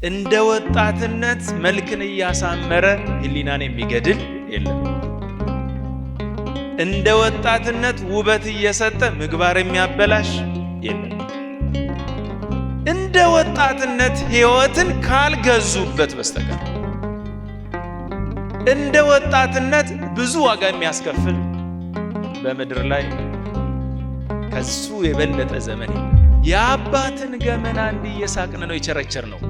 እንደ ወጣትነት መልክን እያሳመረ ህሊናን የሚገድል የለም። እንደ ወጣትነት ውበት እየሰጠ ምግባር የሚያበላሽ የለም። እንደ ወጣትነት ህይወትን ካልገዙበት በስተቀር እንደ ወጣትነት ብዙ ዋጋ የሚያስከፍል በምድር ላይ ከሱ የበለጠ ዘመን የለም። የአባትን ገመና እንዲየሳቅን ነው የቸረቸር ነው።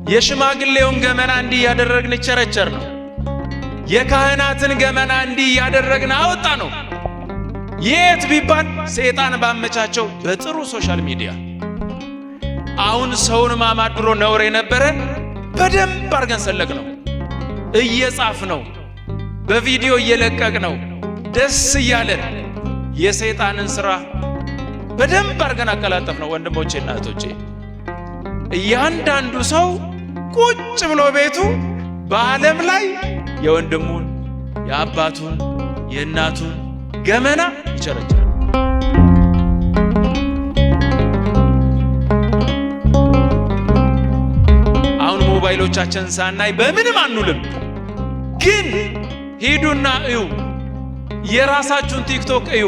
የሽማግሌውን ገመና እንዲያደረግን ቸረቸር ነው። የካህናትን ገመና እንዲያደረግን አወጣ ነው። የት ቢባል ሰይጣን ባመቻቸው በጥሩ ሶሻል ሚዲያ። አሁን ሰውን ማማት ድሮ ነውር የነበረ በደንብ አርገን ሰለቅ ነው። እየጻፍ ነው፣ በቪዲዮ እየለቀቅ ነው፣ ደስ እያለን የሰይጣንን ስራ በደንብ አርገን አቀላጠፍ ነው። ወንድሞቼና እህቶቼ እያንዳንዱ ሰው ቁጭ ብሎ ቤቱ በዓለም ላይ የወንድሙን፣ የአባቱን፣ የእናቱን ገመና ይቸረችራል። አሁን ሞባይሎቻችን ሳናይ በምንም አንውልም። ግን ሂዱና እዩ፣ የራሳችሁን ቲክቶክ እዩ።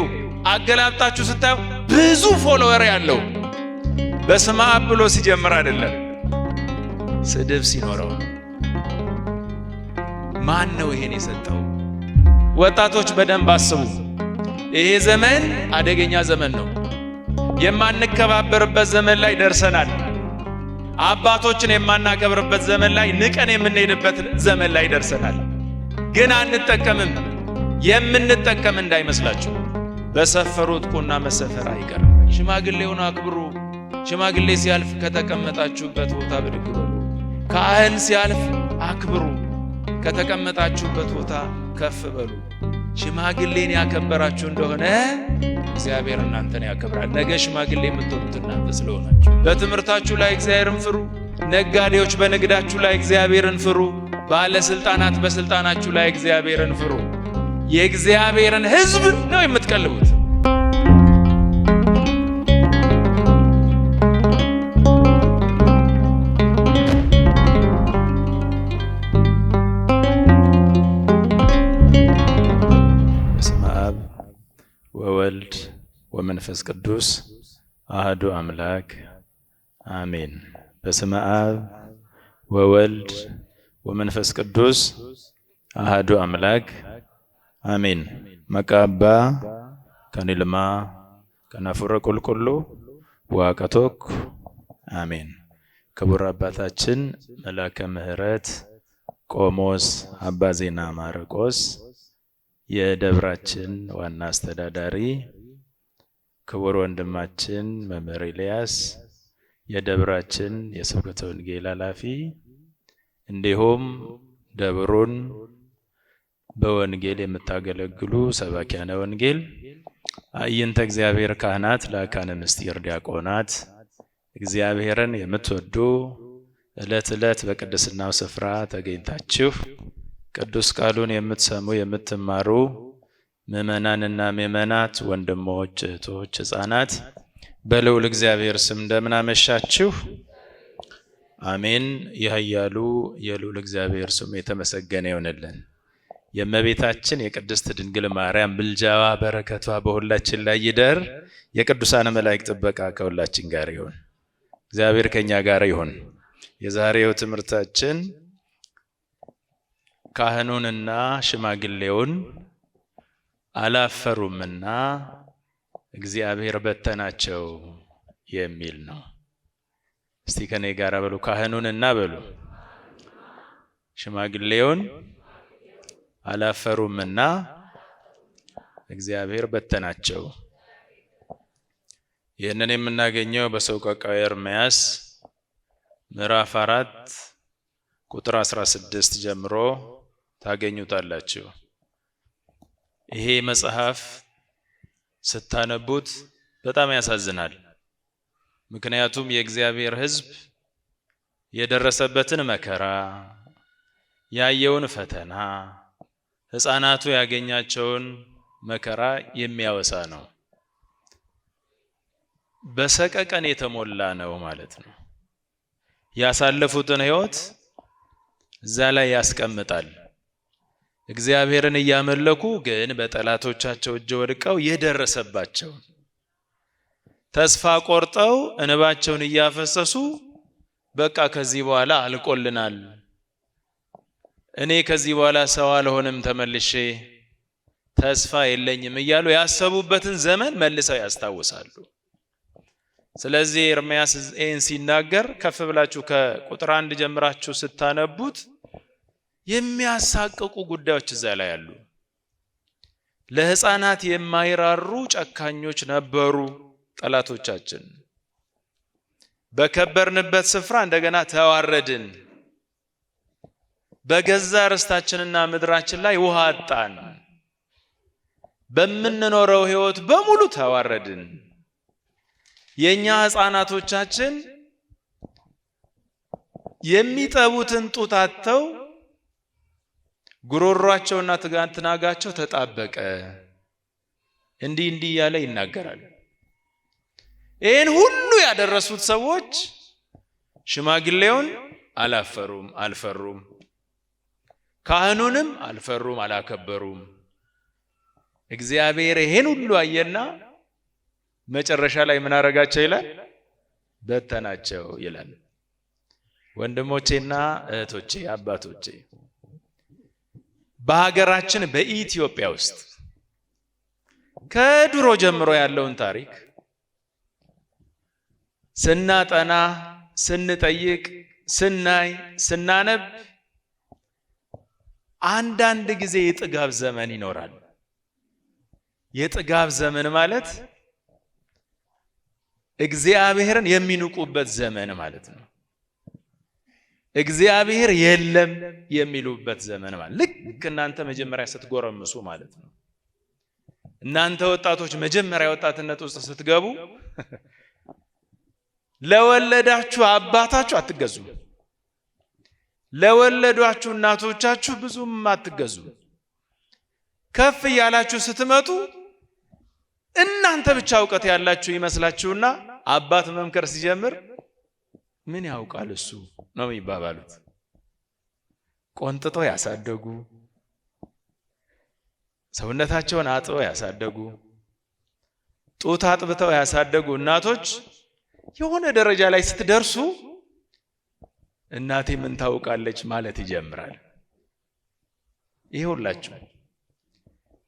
አገላብጣችሁ ስታዩ ብዙ ፎሎወር ያለው በስመ አብ ብሎ ሲጀምር አይደለም፣ ስድብ ሲኖረው። ማን ነው ይሄን የሰጠው? ወጣቶች በደንብ አስቡ። ይሄ ዘመን አደገኛ ዘመን ነው። የማንከባበርበት ዘመን ላይ ደርሰናል። አባቶችን የማናከብርበት ዘመን ላይ ንቀን የምንሄድበት ዘመን ላይ ደርሰናል። ግን አንጠቀምም። የምንጠቀም እንዳይመስላችሁ። በሰፈሩት ቁና መሰፈር አይቀርም። ሽማግሌውን አክብሩ። ሽማግሌ ሲያልፍ ከተቀመጣችሁበት ቦታ ብድግ በሉ። ካህን ሲያልፍ አክብሩ። ከተቀመጣችሁበት ቦታ ከፍ በሉ። ሽማግሌን ያከበራችሁ እንደሆነ እግዚአብሔር እናንተን ያከብራል። ነገ ሽማግሌ የምትሆኑት እናንተ ስለሆናችሁ። በትምህርታችሁ ላይ እግዚአብሔርን ፍሩ። ነጋዴዎች በንግዳችሁ ላይ እግዚአብሔርን ፍሩ። ባለስልጣናት በስልጣናችሁ ላይ እግዚአብሔርን ፍሩ። የእግዚአብሔርን ሕዝብ ነው የምትቀልቡት። በስመ አብ ወወልድ ወመንፈስ ቅዱስ አሐዱ አምላክ አሜን። በስመ አብ ወወልድ ወመንፈስ ቅዱስ አሐዱ አምላክ አሜን። መቃባ ከኒልማ ከናፉረ ቁልቁሉ ዋቀቶክ አሜን። ክቡር አባታችን መላከ ምሕረት ቆሞስ አባ ዜና ማርቆስ የደብራችን ዋና አስተዳዳሪ፣ ክቡር ወንድማችን መምህር ኤልያስ የደብራችን የስብከተ ወንጌል ኃላፊ፣ እንዲሁም ደብሩን በወንጌል የምታገለግሉ ሰባኪያነ ወንጌል፣ አዕይንተ እግዚአብሔር ካህናት፣ ለአካነ ምስጢር ዲያቆናት፣ እግዚአብሔርን የምትወዱ ዕለት ዕለት በቅድስናው ስፍራ ተገኝታችሁ ቅዱስ ቃሉን የምትሰሙ የምትማሩ ምእመናንና ምእመናት፣ ወንድሞች፣ እህቶች፣ ሕፃናት በልዑል እግዚአብሔር ስም እንደምን አመሻችሁ? አሜን። የኃያሉ የልዑል እግዚአብሔር ስም የተመሰገነ ይሆንልን። የእመቤታችን የቅድስት ድንግል ማርያም ምልጃዋ በረከቷ በሁላችን ላይ ይደር። የቅዱሳን መላእክት ጥበቃ ከሁላችን ጋር ይሁን። እግዚአብሔር ከኛ ጋር ይሁን። የዛሬው ትምህርታችን ካህኑንና ሽማግሌውን አላፈሩምና እግዚአብሔር በተናቸው የሚል ነው። እስቲ ከኔ ጋር በሉ፣ ካህኑንና በሉ ሽማግሌውን አላፈሩምና እግዚአብሔር በተናቸው። ይህንን የምናገኘው በሰቆቃወ ኤርምያስ ምዕራፍ 4 ቁጥር 16 ጀምሮ ታገኙታላችሁ። ይሄ መጽሐፍ ስታነቡት በጣም ያሳዝናል። ምክንያቱም የእግዚአብሔር ሕዝብ የደረሰበትን መከራ፣ ያየውን ፈተና፣ ሕፃናቱ ያገኛቸውን መከራ የሚያወሳ ነው። በሰቀቀን የተሞላ ነው ማለት ነው። ያሳለፉትን ሕይወት እዛ ላይ ያስቀምጣል። እግዚአብሔርን እያመለኩ ግን በጠላቶቻቸው እጅ ወድቀው የደረሰባቸው ተስፋ ቆርጠው እንባቸውን እያፈሰሱ በቃ ከዚህ በኋላ አልቆልናል፣ እኔ ከዚህ በኋላ ሰው አልሆንም፣ ተመልሼ ተስፋ የለኝም እያሉ ያሰቡበትን ዘመን መልሰው ያስታውሳሉ። ስለዚህ ኤርምያስ ይህን ሲናገር ከፍ ብላችሁ ከቁጥር 1 ጀምራችሁ ስታነቡት የሚያሳቅቁ ጉዳዮች እዛ ላይ አሉ። ለሕፃናት የማይራሩ ጨካኞች ነበሩ ጠላቶቻችን። በከበርንበት ስፍራ እንደገና ተዋረድን። በገዛ ርስታችንና ምድራችን ላይ ውሃ አጣን። በምንኖረው ሕይወት በሙሉ ተዋረድን። የኛ ሕፃናቶቻችን የሚጠቡትን ጡት አጥተው ጉሮሯቸውና ትናጋቸው ተጣበቀ። እንዲህ እያለ ይናገራል። ይህን ሁሉ ያደረሱት ሰዎች ሽማግሌውን አልፈሩም፣ ካህኑንም አልፈሩም፣ አላከበሩም። እግዚአብሔር ይህን ሁሉ አየና መጨረሻ ላይ ምን አረጋቸው ይላል? በተናቸው ይላል። ወንድሞቼና እህቶቼ፣ አባቶቼ በሀገራችን በኢትዮጵያ ውስጥ ከድሮ ጀምሮ ያለውን ታሪክ ስናጠና፣ ስንጠይቅ፣ ስናይ፣ ስናነብ አንዳንድ ጊዜ የጥጋብ ዘመን ይኖራል። የጥጋብ ዘመን ማለት እግዚአብሔርን የሚንቁበት ዘመን ማለት ነው። እግዚአብሔር የለም የሚሉበት ዘመን ማለት ልክ እናንተ መጀመሪያ ስትጎረምሱ ማለት ነው። እናንተ ወጣቶች መጀመሪያ ወጣትነት ውስጥ ስትገቡ ለወለዳችሁ አባታችሁ አትገዙም፣ ለወለዷችሁ እናቶቻችሁ ብዙም አትገዙም። ከፍ እያላችሁ ስትመጡ እናንተ ብቻ እውቀት ያላችሁ ይመስላችሁና አባት መምከር ሲጀምር ምን ያውቃል እሱ ነው የሚባባሉት። ቆንጥጦ ያሳደጉ፣ ሰውነታቸውን አጥበው ያሳደጉ፣ ጡት አጥብተው ያሳደጉ እናቶች የሆነ ደረጃ ላይ ስትደርሱ እናቴ ምን ታውቃለች ማለት ይጀምራል። ይሄውላችሁ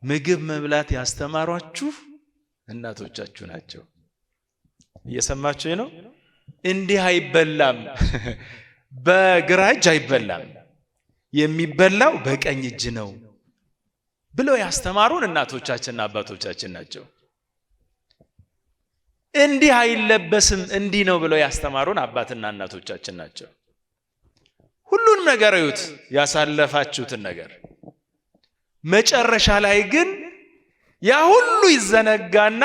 ምግብ መብላት ያስተማሯችሁ እናቶቻችሁ ናቸው። እየሰማችሁ ነው? እንዲህ አይበላም፣ በግራ እጅ አይበላም፣ የሚበላው በቀኝ እጅ ነው ብለው ያስተማሩን እናቶቻችንና አባቶቻችን ናቸው። እንዲህ አይለበስም፣ እንዲህ ነው ብለው ያስተማሩን አባትና እናቶቻችን ናቸው። ሁሉንም ነገር እዩት፣ ያሳለፋችሁትን ነገር። መጨረሻ ላይ ግን ያ ሁሉ ይዘነጋና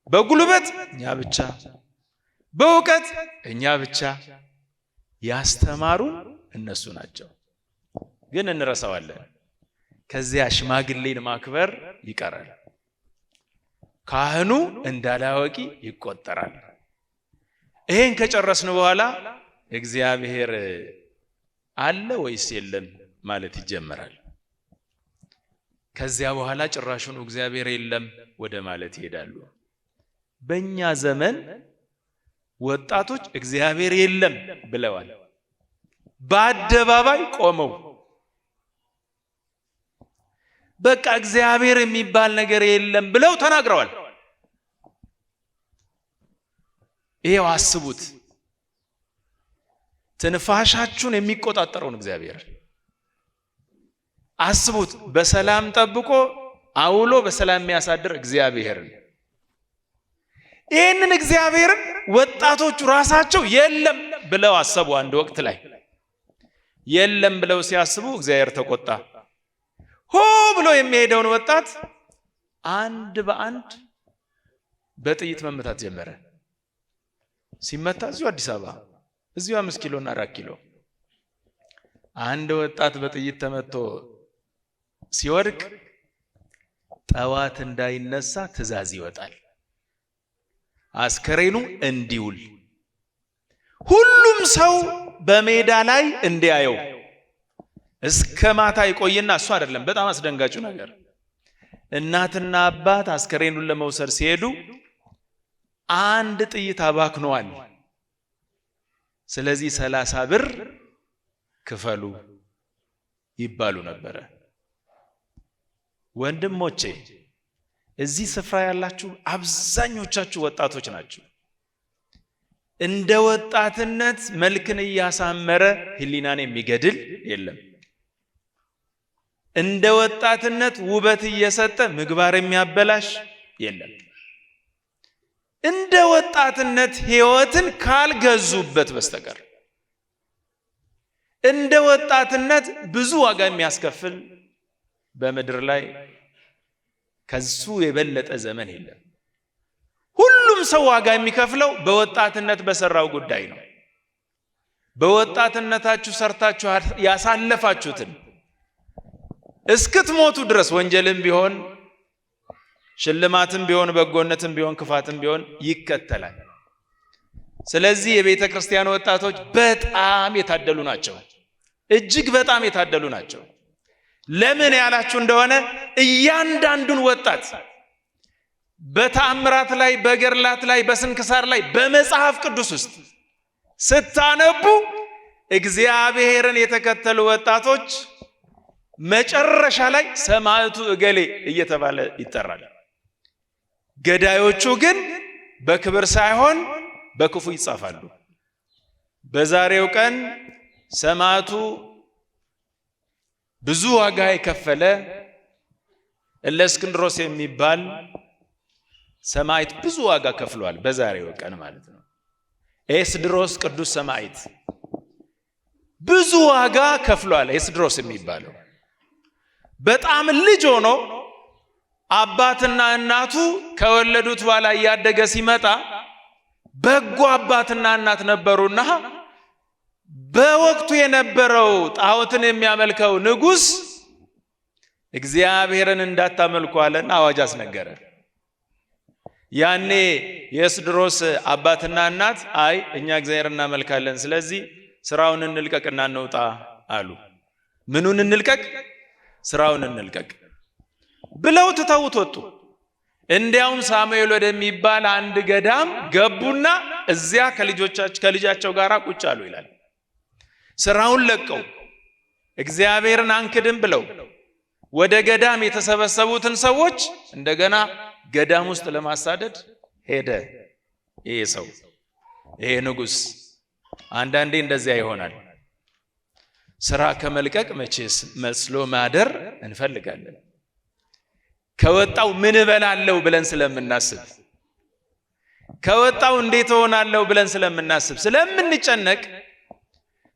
በጉልበት እኛ ብቻ፣ በእውቀት እኛ ብቻ ያስተማሩን እነሱ ናቸው። ግን እንረሳዋለን። ከዚያ ሽማግሌን ማክበር ይቀራል። ካህኑ እንዳላዋቂ ይቆጠራል። ይሄን ከጨረስን በኋላ እግዚአብሔር አለ ወይስ የለም ማለት ይጀምራል። ከዚያ በኋላ ጭራሹን እግዚአብሔር የለም ወደ ማለት ይሄዳሉ። በእኛ ዘመን ወጣቶች እግዚአብሔር የለም ብለዋል። በአደባባይ ቆመው በቃ እግዚአብሔር የሚባል ነገር የለም ብለው ተናግረዋል። ይሄው አስቡት፣ ትንፋሻችሁን የሚቆጣጠረውን እግዚአብሔር አስቡት። በሰላም ጠብቆ አውሎ በሰላም የሚያሳድር እግዚአብሔር። ይህንን እግዚአብሔርን ወጣቶቹ ራሳቸው የለም ብለው አሰቡ። አንድ ወቅት ላይ የለም ብለው ሲያስቡ እግዚአብሔር ተቆጣ። ሆ ብሎ የሚሄደውን ወጣት አንድ በአንድ በጥይት መመታት ጀመረ። ሲመታ እዚሁ አዲስ አበባ እዚሁ 5 ኪሎና 4 ኪሎ አንድ ወጣት በጥይት ተመቶ ሲወድቅ ጠዋት እንዳይነሳ ትዕዛዝ ይወጣል፣ አስከሬኑ እንዲውል። ሁሉም ሰው በሜዳ ላይ እንዲያየው እስከ ማታ ይቆይና እሱ አይደለም በጣም አስደንጋጩ ነገር እናትና አባት አስከሬኑን ለመውሰድ ሲሄዱ አንድ ጥይት አባክነዋል ስለዚህ 30 ብር ክፈሉ ይባሉ ነበር ወንድሞቼ እዚህ ስፍራ ያላችሁ አብዛኞቻችሁ ወጣቶች ናችሁ እንደ ወጣትነት መልክን ያሳመረ ህሊናን የሚገድል የለም እንደ ወጣትነት ውበት እየሰጠ ምግባር የሚያበላሽ የለም እንደ ወጣትነት ህይወትን ካልገዙበት በስተቀር እንደ ወጣትነት ብዙ ዋጋ የሚያስከፍል በመድር ላይ ከሱ የበለጠ ዘመን የለም ሁሉም ሰው ዋጋ የሚከፍለው በወጣትነት በሰራው ጉዳይ ነው በወጣትነታችሁ ሰርታችሁ ያሳለፋችሁትን እስክትሞቱ ድረስ ወንጀልም ቢሆን ሽልማትም ቢሆን በጎነትም ቢሆን ክፋትም ቢሆን ይከተላል ስለዚህ የቤተ ክርስቲያን ወጣቶች በጣም የታደሉ ናቸው እጅግ በጣም የታደሉ ናቸው ለምን ያላችሁ እንደሆነ እያንዳንዱን ወጣት በተአምራት ላይ በገድላት ላይ በስንክሳር ላይ በመጽሐፍ ቅዱስ ውስጥ ስታነቡ እግዚአብሔርን የተከተሉ ወጣቶች መጨረሻ ላይ ሰማዕቱ እገሌ እየተባለ ይጠራል ገዳዮቹ ግን በክብር ሳይሆን በክፉ ይጻፋሉ በዛሬው ቀን ሰማዕቱ ብዙ ዋጋ የከፈለ እለእስክንድሮስ የሚባል ሰማዕት ብዙ ዋጋ ከፍሏል በዛሬው ቀን ማለት ነው ኤስድሮስ ቅዱስ ሰማዕት ብዙ ዋጋ ከፍሏል ኤስድሮስ የሚባለው በጣም ልጅ ሆኖ አባትና እናቱ ከወለዱት በኋላ ያደገ ሲመጣ በጎ አባትና እናት ነበሩና በወቅቱ የነበረው ጣዖትን የሚያመልከው ንጉስ እግዚአብሔርን እንዳታመልኩ አለና አዋጅ አስነገረ ያኔ የኤስድሮስ አባትና እናት አይ እኛ እግዚአብሔርን እናመልካለን ስለዚህ ስራውን እንልቀቅና እንውጣ አሉ ምኑን እንልቀቅ ስራውን እንልቀቅ ብለው ትተውት ወጡ እንዲያውም ሳሙኤል ወደሚባል አንድ ገዳም ገቡና እዚያ ከልጃቸው ጋር ቁጭ አሉ ይላል ስራውን ለቀው እግዚአብሔርን አንክድም ብለው ወደ ገዳም የተሰበሰቡትን ሰዎች እንደገና ገዳም ውስጥ ለማሳደድ ሄደ ይሄ ሰው ይሄ ንጉስ አንዳንዴ እንደዚያ ይሆናል ስራ ከመልቀቅ መቼስ መስሎ ማደር እንፈልጋለን ከወጣው ምን እበላለሁ ብለን ስለምናስብ ከወጣው እንዴት ሆናለሁ ብለን ስለምናስብ ስለምንጨነቅ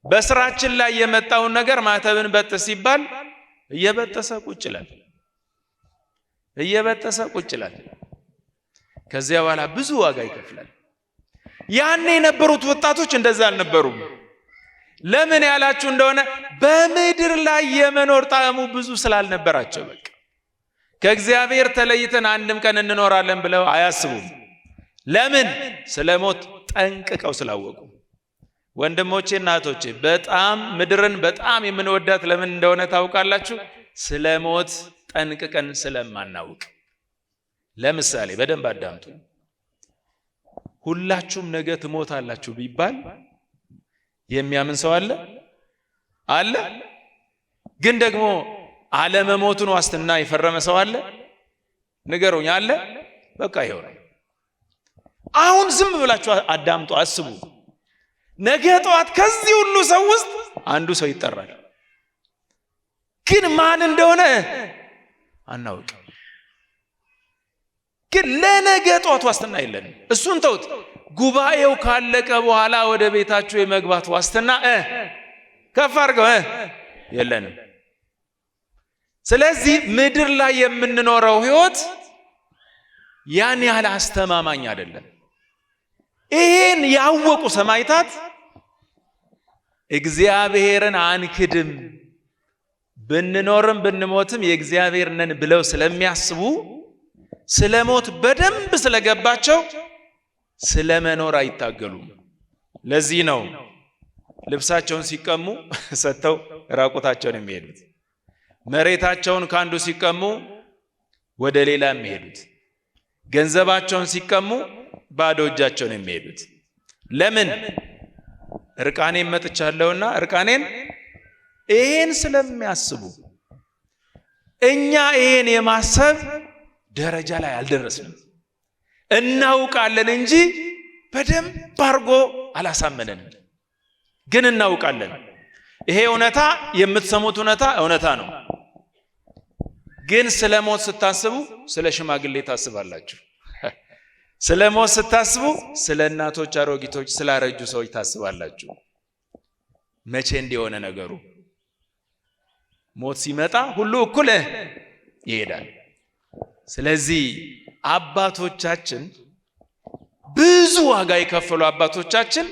በስራችን ላይ የመጣውን ነገር ማተብን በጥስ ሲባል እየበጠሰ ቁጭ ይላል ከዚያ በኋላ ብዙ ዋጋ ይከፍላል ያኔ የነበሩት ወጣቶች እንደዛ አልነበሩም ለምን ያላችሁ እንደሆነ በምድር ላይ የመኖር ጣዕሙ ብዙ ስላልነበራቸው በቃ ከእግዚአብሔር ተለይተን አንድም ቀን እንኖራለን ብለው አያስቡም ለምን ስለሞት ጠንቅቀው ስላወቁ ወንድሞቼ እናቶቼ በጣም ምድርን በጣም የምንወዳት ለምን እንደሆነ ታውቃላችሁ ስለሞት ጠንቅቀን ስለማናውቅ ለምሳሌ በደንብ አዳምጡ ሁላችሁም ነገ ትሞታላችሁ ቢባል የሚያምን ሰው አለ ግን ደግሞ አለመሞቱን ዋስትና የፈረመ ሰው አለ ንገሩኝ አለ በቃ ይሆናል አሁን ዝም ብላችሁ አዳምጡ አስቡ ነገ ጠዋት ከዚህ ሁሉ ሰው ውስጥ አንዱ ሰው ይጠራል ግን ማን እንደሆነ አናውቅ ግን ለነገ ጠዋት ዋስትና የለንም እሱን ተውት ጉባኤው ካለቀ በኋላ ወደ ቤታችሁ የመግባት ዋስትና ከፍ አድርገው የለንም ስለዚህ ምድር ላይ የምንኖረው ህይወት ያን ያህል አስተማማኝ አይደለም ይሄን ያወቁ ሰማዕታት እግዚአብሔርን አንክድም ብንኖርም ብንሞትም የእግዚአብሔር ነን ብለው ስለሚያስቡ ስለሞት በደንብ ስለገባቸው ስለመኖር አይታገሉም ለዚህ ነው ልብሳቸውን ሲቀሙ ሰጥተው ራቁታቸውን የሚሄዱት፣ መሬታቸውን ካንዱ ሲቀሙ ወደ ሌላ የሚሄዱት፣ ገንዘባቸውን ሲቀሙ ባዶ እጃቸውን የሚሄዱት። ለምን? እርቃኔን መጥቻለሁና እርቃኔን ይሄን ስለሚያስቡ። እኛ ይሄን የማሰብ ደረጃ ላይ አልደረስንም። እናውቃለን እንጂ በደንብ አድርጎ አላሳመነንም፣ ግን እናውቃለን። ይሄ እውነታ፣ የምትሰሙት እውነታ ነው። ግን ስለ ሞት ስታስቡ ስለ ሽማግሌ ታስባላችሁ። ስለ ሞት ስታስቡ ስለ እናቶች፣ አሮጊቶች፣ ስላረጁ ሰዎች ታስባላችሁ። መቼ እንዲሆነ ነገሩ ሞት ሲመጣ ሁሉ እኩል ይሄዳል። ስለዚህ አባቶቻችን ብዙ ዋጋ የከፈሉ አባቶቻችን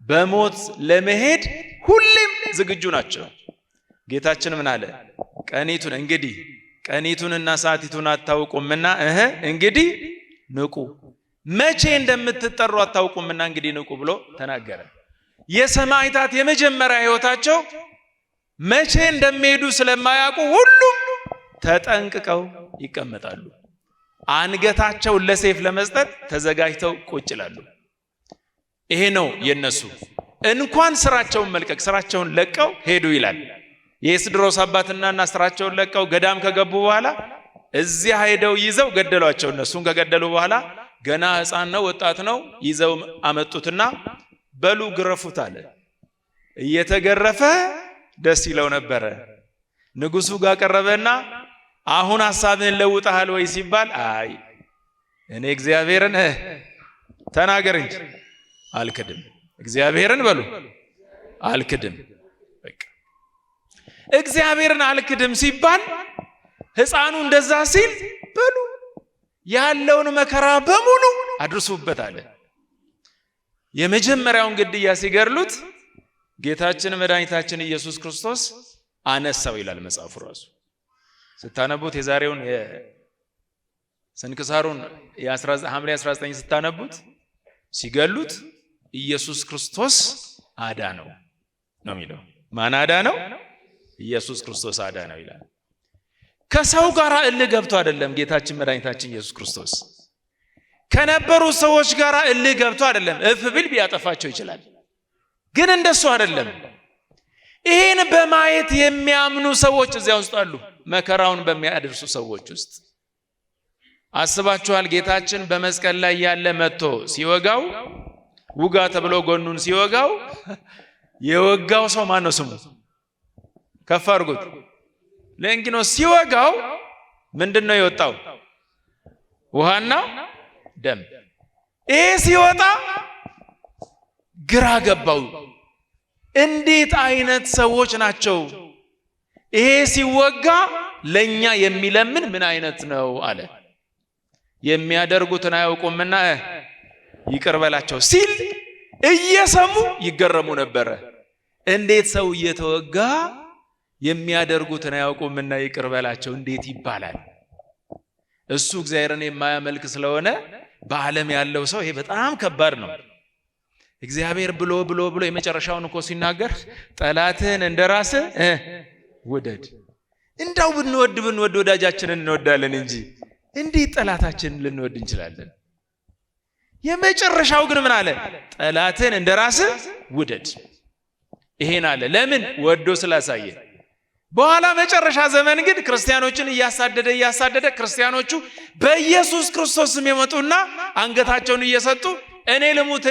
በሞት ለመሄድ ሁሌም ዝግጁ ናቸው። ጌታችን ምን አለ? ቀኒቱንና ሰዓቲቱን አታውቁምና እንግዲህ ንቁ፣ መቼ እንደምትጠሩ አታውቁምና እንግዲህ ንቁ ብሎ ተናገረ። የሰማዕታት የመጀመሪያ ሕይወታቸው መቼ እንደሚሄዱ ስለማያውቁ ሁሉም ተጠንቅቀው ይቀመጣሉ። አንገታቸውን ለሰይፍ ለመስጠት ተዘጋጅተው ቁጭ ይላሉ። ይሄ ነው የነሱ። እንኳን ስራቸውን መልቀቅ፣ ስራቸውን ለቀው ሄዱ ይላል። የኤስድሮስ አባትና እናት ስራቸውን ለቀው ገዳም ከገቡ በኋላ እዚያ ሄደው ይዘው ገደሏቸው። እነሱን ከገደሉ በኋላ ገና ሕፃን ነው፣ ወጣት ነው፣ ይዘው አመጡትና በሉ ግረፉት አለ። እየተገረፈ ደስ ይለው ነበረ። ንጉሱ ጋር ቀረበና አሁን ሐሳብህን ለውጠሃል ወይ ሲባል አይ እኔ እግዚአብሔርን ተናገር እንጂ አልክድም። እግዚአብሔርን በሉ አልክድም። በቃ እግዚአብሔርን አልክድም ሲባል ሕፃኑ እንደዛ ሲል በሉ ያለውን መከራ በሙሉ አድርሱበት አለ። የመጀመሪያውን ግድያ ሲገድሉት ጌታችን መድኃኒታችን ኢየሱስ ክርስቶስ አነሳው ይላል መጽሐፉ ራሱ። ስታነቡት የዛሬውን የስንክሳሩን ሐምሌ 19 ስታነቡት ሲገሉት ኢየሱስ ክርስቶስ አዳነው ነው የሚለው። ማን አዳነው? ኢየሱስ ክርስቶስ አዳነው ይላል። ከሰው ጋር እልህ ገብቶ አይደለም ጌታችን መድኃኒታችን ኢየሱስ ክርስቶስ። ከነበሩ ሰዎች ጋር እልህ ገብቶ አይደለም። እፍ ብል ቢያጠፋቸው ይችላል፣ ግን እንደሱ አይደለም። ይሄን በማየት የሚያምኑ ሰዎች እዚያ ውስጥ አሉ። መከራውን በሚያደርሱ ሰዎች ውስጥ አስባችኋል? ጌታችን በመስቀል ላይ ያለ መጥቶ ሲወጋው፣ ውጋ ተብሎ ጎኑን ሲወጋው የወጋው ሰው ማን ነው ስሙ? ከፍ አድርጉት። ለእንግዲህ ሲወጋው ምንድነው የወጣው? ውሃና ደም። ይሄ ሲወጣ ግራ ገባው። እንዴት አይነት ሰዎች ናቸው? ይሄ ሲወጋ ለኛ የሚለምን ምን አይነት ነው አለ። የሚያደርጉትን አያውቁምና ይቅር በላቸው ሲል እየሰሙ ይገረሙ ነበረ። እንዴት ሰው እየተወጋ የሚያደርጉትን አያውቁምና ይቅር በላቸው እንዴት ይባላል? እሱ እግዚአብሔርን የማያመልክ ስለሆነ በዓለም ያለው ሰው ይሄ በጣም ከባድ ነው። እግዚአብሔር ብሎ የመጨረሻውን እኮ ሲናገር ጠላትህን እንደራስህ ውደድ። እንዳው ብንወድ ወዳጃችንን እንወዳለን እንጂ እንዴት ጠላታችንን ልንወድ እንችላለን? የመጨረሻው ግን ምን አለ? ጠላትህን እንደራስህ ውደድ። ይሄን አለ። ለምን? ወዶ ስላሳየ። በኋላ መጨረሻ ዘመን ግን ክርስቲያኖችን እያሳደደ ክርስቲያኖቹ በኢየሱስ ክርስቶስ ስም የመጡና አንገታቸውን እየሰጡ እኔ ልሙት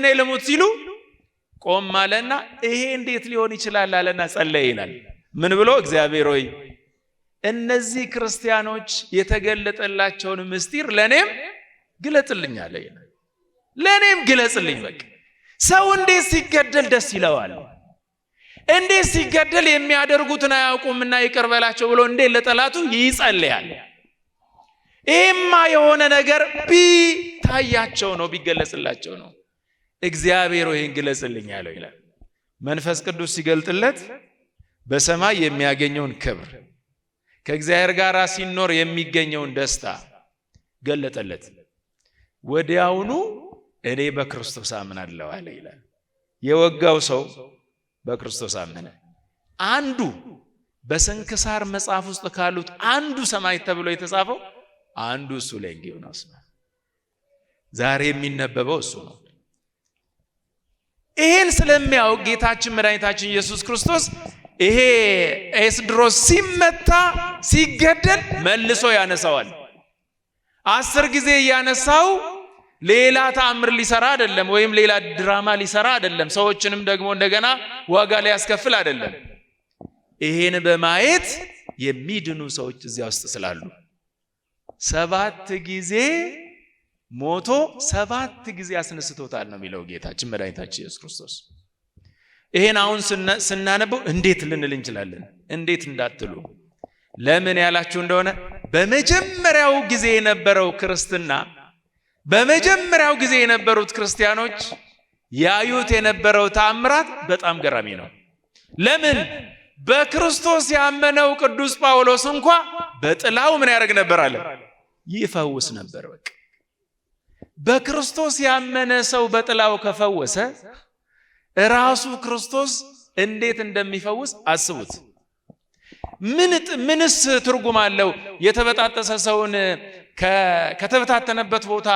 ሲሉ ቆም አለና ይሄ እንዴት ሊሆን ይችላል አለና ጸለየ ይላል። ምን ብሎ? እግዚአብሔር ሆይ እነዚህ ክርስቲያኖች የተገለጠላቸውን ምስጢር ለኔም ግለጥልኝ አለ። ለኔም ግለጽልኝ። በቃ ሰው እንዴት ሲገደል ደስ ይለዋል? እንዴት ሲገደል የሚያደርጉትን አያውቁምና ይቅር በላቸው ብሎ እንዴት ለጠላቱ ይጸልያል? ይሄማ የሆነ ነገር ቢታያቸው ነው፣ ቢገለጽላቸው ነው። እግዚአብሔር ይሄን ግለጽልኝ አለው ይላል። መንፈስ ቅዱስ ሲገልጥለት በሰማይ የሚያገኘውን ክብር፣ ከእግዚአብሔር ጋር ሲኖር የሚገኘውን ደስታ ገለጠለት። ወዲያውኑ እኔ በክርስቶስ አምናለሁ አለ ይላል። የወጋው ሰው በክርስቶስ አመነ። አንዱ በስንክሳር መጽሐፍ ውስጥ ካሉት አንዱ ሰማዕት ተብሎ የተጻፈው አንዱ እሱ ሌንጊዮኖስ ነው። ዛሬ የሚነበበው እሱ ነው። ይሄን ስለሚያውቅ ጌታችን መድኃኒታችን ኢየሱስ ክርስቶስ ይሄ ኤስድሮስ ሲመታ ሲገደል መልሶ ያነሳዋል። 10 ጊዜ ያነሳው ሌላ ተአምር ሊሰራ አይደለም፣ ወይም ሌላ ድራማ ሊሰራ አይደለም፣ ሰዎችንም ደግሞ እንደገና ዋጋ ሊያስከፍል አይደለም። ይሄን በማየት የሚድኑ ሰዎች እዚያ ውስጥ ስላሉ 7 ጊዜ ሞቶ 7 ጊዜ አስነስቶታል ነው የሚለው ጌታችን መድኃኒታችን ኢየሱስ ክርስቶስ። ይሄን አሁን ስናነበው እንዴት ልንል እንችላለን? እንዴት እንዳትሉ፣ ለምን ያላችሁ እንደሆነ በመጀመሪያው ጊዜ የነበረው ክርስትና፣ በመጀመሪያው ጊዜ የነበሩት ክርስቲያኖች ያዩት የነበረው ተአምራት በጣም ገራሚ ነው። ለምን? በክርስቶስ ያመነው ቅዱስ ጳውሎስ እንኳ በጥላው ምን ያደርግ ነበር አለ? ይፈውስ ነበር። በቃ በክርስቶስ ያመነ ሰው በጥላው ከፈወሰ ራሱ ክርስቶስ እንዴት እንደሚፈውስ አስቡት። ምንስ ትርጉም አለው? የተበጣጠሰ ሰውን ከተበታተነበት ቦታ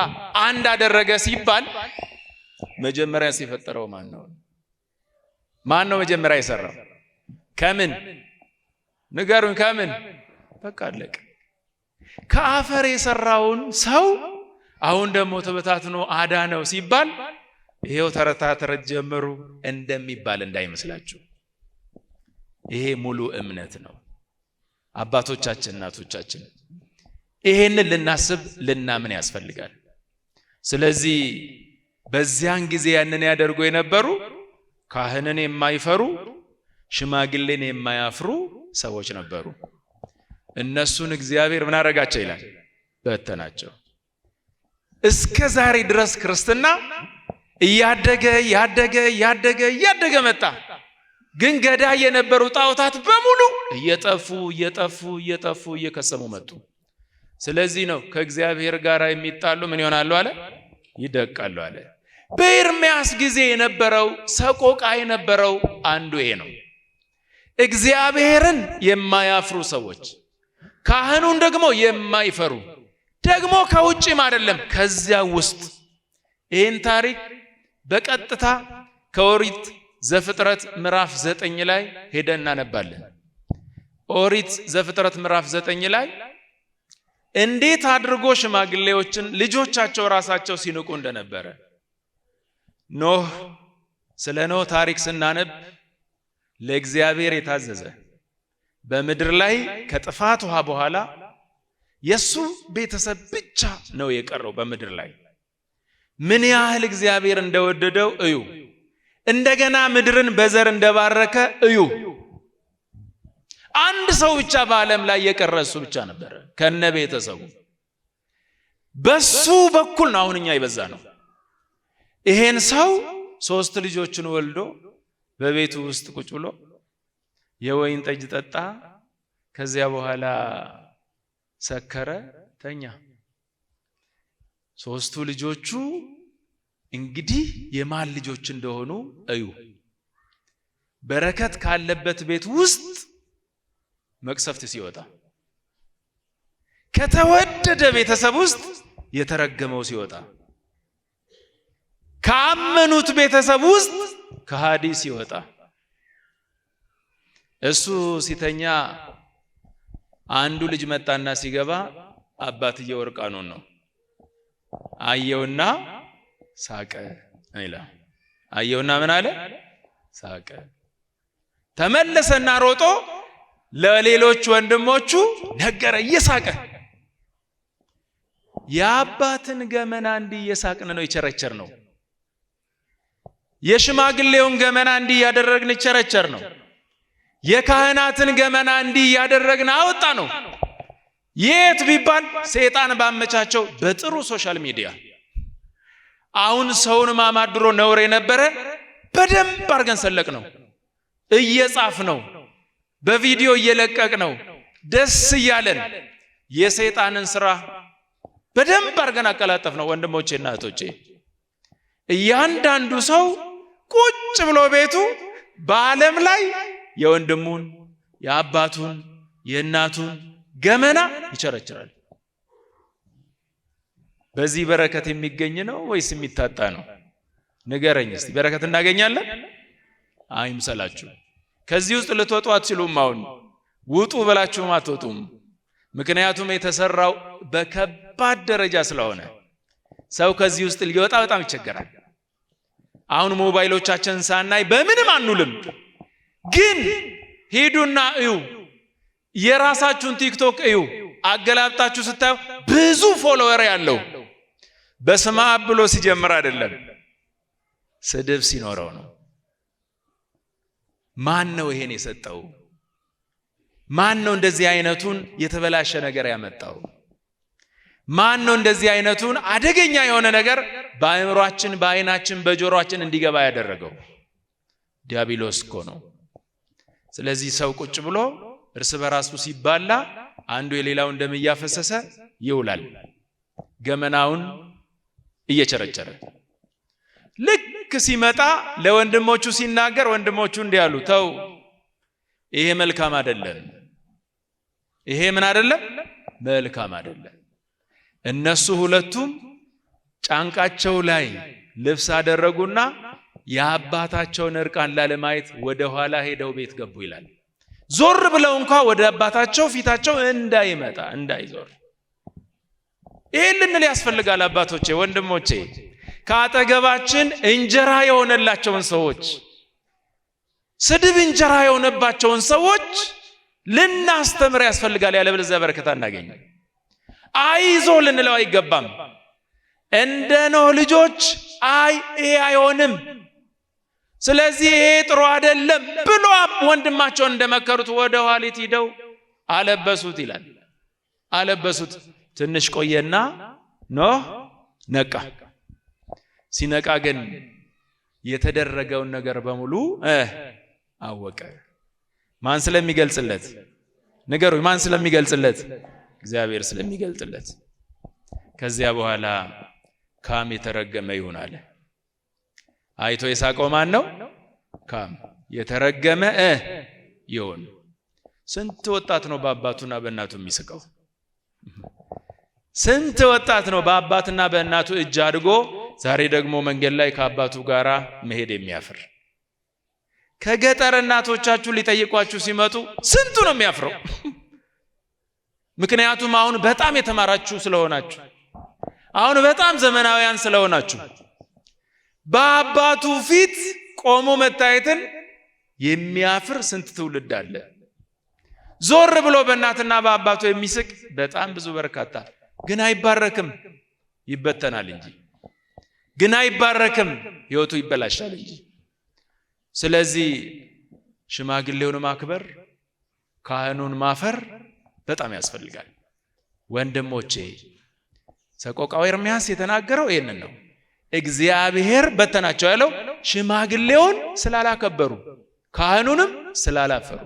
አንድ አደረገ ሲባል መጀመሪያ ሲፈጠረው ማን ነው? ማን ነው መጀመሪያ የሰራው? ከምን ንገሩኝ? ከምን? በቃ አለቀ። ከአፈር የሰራውን ሰው አሁን ደግሞ ተበታትኖ አዳነው ሲባል ይሄው ተረት ጀመሩ እንደሚባል እንዳይመስላችሁ። ይሄ ሙሉ እምነት ነው። አባቶቻችን እናቶቻችን ይሄንን ልናስብ ልናምን ያስፈልጋል። ስለዚህ በዚያን ጊዜ ያንን ያደርጉ የነበሩ ካህንን የማይፈሩ ሽማግሌን የማያፍሩ ሰዎች ነበሩ። እነሱን እግዚአብሔር ምን አደረጋቸው ይላል? በተናቸው። እስከ ዛሬ ድረስ ክርስትና እያደገ መጣ። ግን ገዳይ የነበሩ ጣዖታት በሙሉ እየጠፉ እየከሰሙ መጡ። ስለዚህ ነው ከእግዚአብሔር ጋር የሚጣሉ ምን ይሆናሉ አለ? ይደቃሉ አለ። በኤርምያስ ጊዜ የነበረው ሰቆቃ የነበረው አንዱ ይሄ ነው። እግዚአብሔርን የማያፍሩ ሰዎች፣ ካህኑን ደግሞ የማይፈሩ ደግሞ ከውጭም አይደለም ከዚያ ውስጥ። ይህን ታሪክ በቀጥታ ከኦሪት ዘፍጥረት ምዕራፍ 9 ላይ ሄደን እናነባለን። ኦሪት ዘፍጥረት ምዕራፍ 9 ላይ እንዴት አድርጎ ሽማግሌዎችን ልጆቻቸው ራሳቸው ሲንቁ እንደነበረ ኖህ፣ ስለ ኖህ ታሪክ ስናነብ ለእግዚአብሔር የታዘዘ በምድር ላይ ከጥፋት ውሃ በኋላ የሱ ቤተሰብ ብቻ ነው የቀረው በምድር ላይ። ምን ያህል እግዚአብሔር እንደወደደው እዩ። እንደገና ምድርን በዘር እንደባረከ እዩ። አንድ ሰው ብቻ በዓለም ላይ የቀረ እሱ ብቻ ነበረ ከነ ቤተሰቡ። በሱ በኩል ነው አሁን እኛ ይበዛ ነው። ይሄን ሰው 3 ልጆችን ወልዶ በቤቱ ውስጥ ቁጭ ብሎ የወይን ጠጅ ጠጣ። ከዚያ በኋላ ሰከረ፣ ተኛ። 3ቱ ልጆቹ እንግዲህ የማን ልጆች እንደሆኑ እዩ። በረከት ካለበት ቤት ውስጥ መቅሰፍት ሲወጣ፣ ከተወደደ ቤተሰብ ውስጥ የተረገመው ሲወጣ፣ ካመኑት ቤተሰብ ውስጥ ከሃዲ ሲወጣ፣ እሱ ሲተኛ አንዱ ልጅ መጣና ሲገባ አባትየው እርቃኑን ነው። አየውና ሳቀ ይላል። አየውና ምን አለ? ሳቀ። ተመለሰና ሮጦ ለሌሎች ወንድሞቹ ነገረ እየሳቀ። የአባትን ገመና እንዲህ እየሳቅን ነው የቸረቸር ነው። የሽማግሌውን ገመና እንዲህ ያደረግን ቸረቸር ነው። የካህናትን ገመና እንዲህ ያደረግን አወጣ ነው። የት ቢባል ሰይጣን ባመቻቸው በጥሩ ሶሻል ሚዲያ። አሁን ሰውን ማማድሮ ነውር የነበረ በደንብ አርገን ሰለቅ ነው፣ እየጻፍ ነው፣ በቪዲዮ እየለቀቅ ነው፣ ደስ እያለን የሰይጣንን ስራ በደንብ አርገን አቀላጠፍ ነው። ወንድሞቼና እህቶቼ እያንዳንዱ ሰው ቁጭ ብሎ ቤቱ በዓለም ላይ የወንድሙን የአባቱን የእናቱን ገመና ይቸረችራል። በዚህ በረከት የሚገኝ ነው ወይስ የሚታጣ ነው? ንገረኝ እስቲ። በረከት እናገኛለን? አይምሰላችሁ። ከዚህ ውስጥ ልትወጡ አትችሉም። አሁን ውጡ ብላችሁም አትወጡም። ምክንያቱም የተሰራው በከባድ ደረጃ ስለሆነ ሰው ከዚህ ውስጥ ሊወጣ በጣም ይቸገራል። አሁን ሞባይሎቻችንን ሳናይ በምንም አንውልም። ግን ሂዱና እዩ፣ የራሳችሁን ቲክቶክ እዩ። አገላብጣችሁ ስታዩ ብዙ ፎሎወር ያለው በስመ አብ ብሎ ሲጀምር አይደለም፣ ስድብ ሲኖረው ነው። ማን ነው ይሄን የሰጠው? ማን ነው እንደዚህ አይነቱን የተበላሸ ነገር ያመጣው? ማን ነው እንደዚህ አይነቱን አደገኛ የሆነ ነገር በአእምሯችን፣ በአይናችን፣ በጆሮአችን እንዲገባ ያደረገው? ዲያብሎስ እኮ ነው። ስለዚህ ሰው ቁጭ ብሎ እርስ በራሱ ሲባላ አንዱ የሌላውን ደም እያፈሰሰ ይውላል፣ ገመናውን እየቸረቸረ። ልክ ሲመጣ ለወንድሞቹ ሲናገር ወንድሞቹ እንዲህ አሉ፣ ተው ይሄ መልካም አይደለም፣ ይሄ ምን አይደለም፣ መልካም አይደለም። እነሱ ሁለቱም ጫንቃቸው ላይ ልብስ አደረጉና የአባታቸውን እርቃን ላለማየት ወደ ኋላ ሄደው ቤት ገቡ ይላል። ዞር ብለው እንኳን ወደ አባታቸው ፊታቸው እንዳይመጣ እንዳይዞር። ይሄን ልንል ያስፈልጋል አባቶቼ፣ ወንድሞቼ። ከአጠገባችን እንጀራ የሆነላቸውን ሰዎች፣ ስድብ እንጀራ የሆነባቸውን ሰዎች ልናስተምር ያስፈልጋል። ያለበለዚያ በረከት አናገኝም። አይዞ ልንለው አይገባም። እንደ ኖህ ልጆች ይሄ አይሆንም፣ ስለዚህ ይሄ ጥሩ አይደለም ብሎ ወንድማቸውን እንደመከሩት ወደ ኋሊት ሂደው አለበሱት ይላል። አለበሱት። ትንሽ ቆየና ኖህ ነቃ። ሲነቃ ግን የተደረገውን ነገር በሙሉ አወቀ። ማን ስለሚገልጽለት? ንገሩኝ፣ ማን ስለሚገልጽለት? እግዚአብሔር ስለሚገልጽለት። ከዚያ በኋላ ካም የተረገመ ይሁን አለ። አይቶ የሳቀው ማን ነው? ካም። የተረገመ ይሁን። ስንት ወጣት ነው በአባቱና በእናቱ የሚስቀው? ስንት ወጣት ነው በአባትና በእናቱ እጅ አድጎ ዛሬ ደግሞ መንገድ ላይ ከአባቱ ጋር መሄድ የሚያፍር? ከገጠር እናቶቻችሁ ሊጠይቋችሁ ሲመጡ ስንቱ ነው የሚያፍረው? ምክንያቱም አሁን በጣም የተማራችሁ ስለሆናችሁ፣ አሁን በጣም ዘመናዊያን ስለሆናችሁ በአባቱ ፊት ቆሞ መታየትን የሚያፍር ስንት ትውልድ አለ። ዞር ብሎ በእናትና በአባቱ የሚስቅ በጣም ብዙ በርካታ። ግን አይባረክም፣ ይበተናል እንጂ። ግን አይባረክም፣ ሕይወቱ ይበላሻል እንጂ። ስለዚህ ሽማግሌውን ማክበር፣ ካህኑን ማፈር በጣም ያስፈልጋል። ወንድሞቼ፣ ሰቆቃወ ኤርምያስ የተናገረው ይሄንን ነው። እግዚአብሔር በተናቸው ያለው ሽማግሌውን ስላላከበሩ፣ ካህኑንም ስላላፈሩ።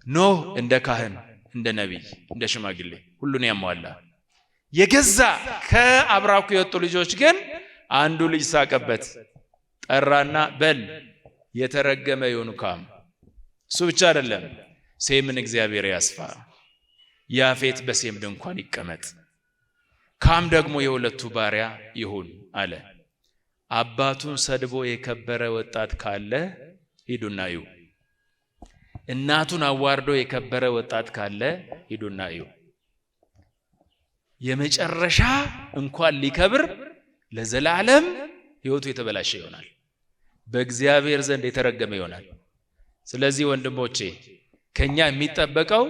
ኖህ እንደ ካህን፣ እንደ ነቢይ፣ እንደ ሽማግሌ ሁሉን ያሟላ። የገዛ ከአብራኩ የወጡ ልጆች ግን አንዱ ልጅ ሳቀበት፣ ጠራና በል የተረገመ ይሁን ካም። እሱ ብቻ አይደለም፣ ሴምን እግዚአብሔር ያስፋ፣ ያፌት በሴም ድንኳን ይቀመጥ፣ ካም ደግሞ የሁለቱ ባሪያ ይሁን አለ። አባቱን ሰድቦ የከበረ ወጣት ካለ ሂዱና እዩ። እናቱን አዋርዶ የከበረ ወጣት ካለ ሂዱና እዩ። የመጨረሻ እንኳን ሊከብር ለዘላለም ሕይወቱ የተበላሸ ይሆናል፣ በእግዚአብሔር ዘንድ የተረገመ ይሆናል። ስለዚህ ወንድሞቼ፣ ከኛ የሚጠበቀው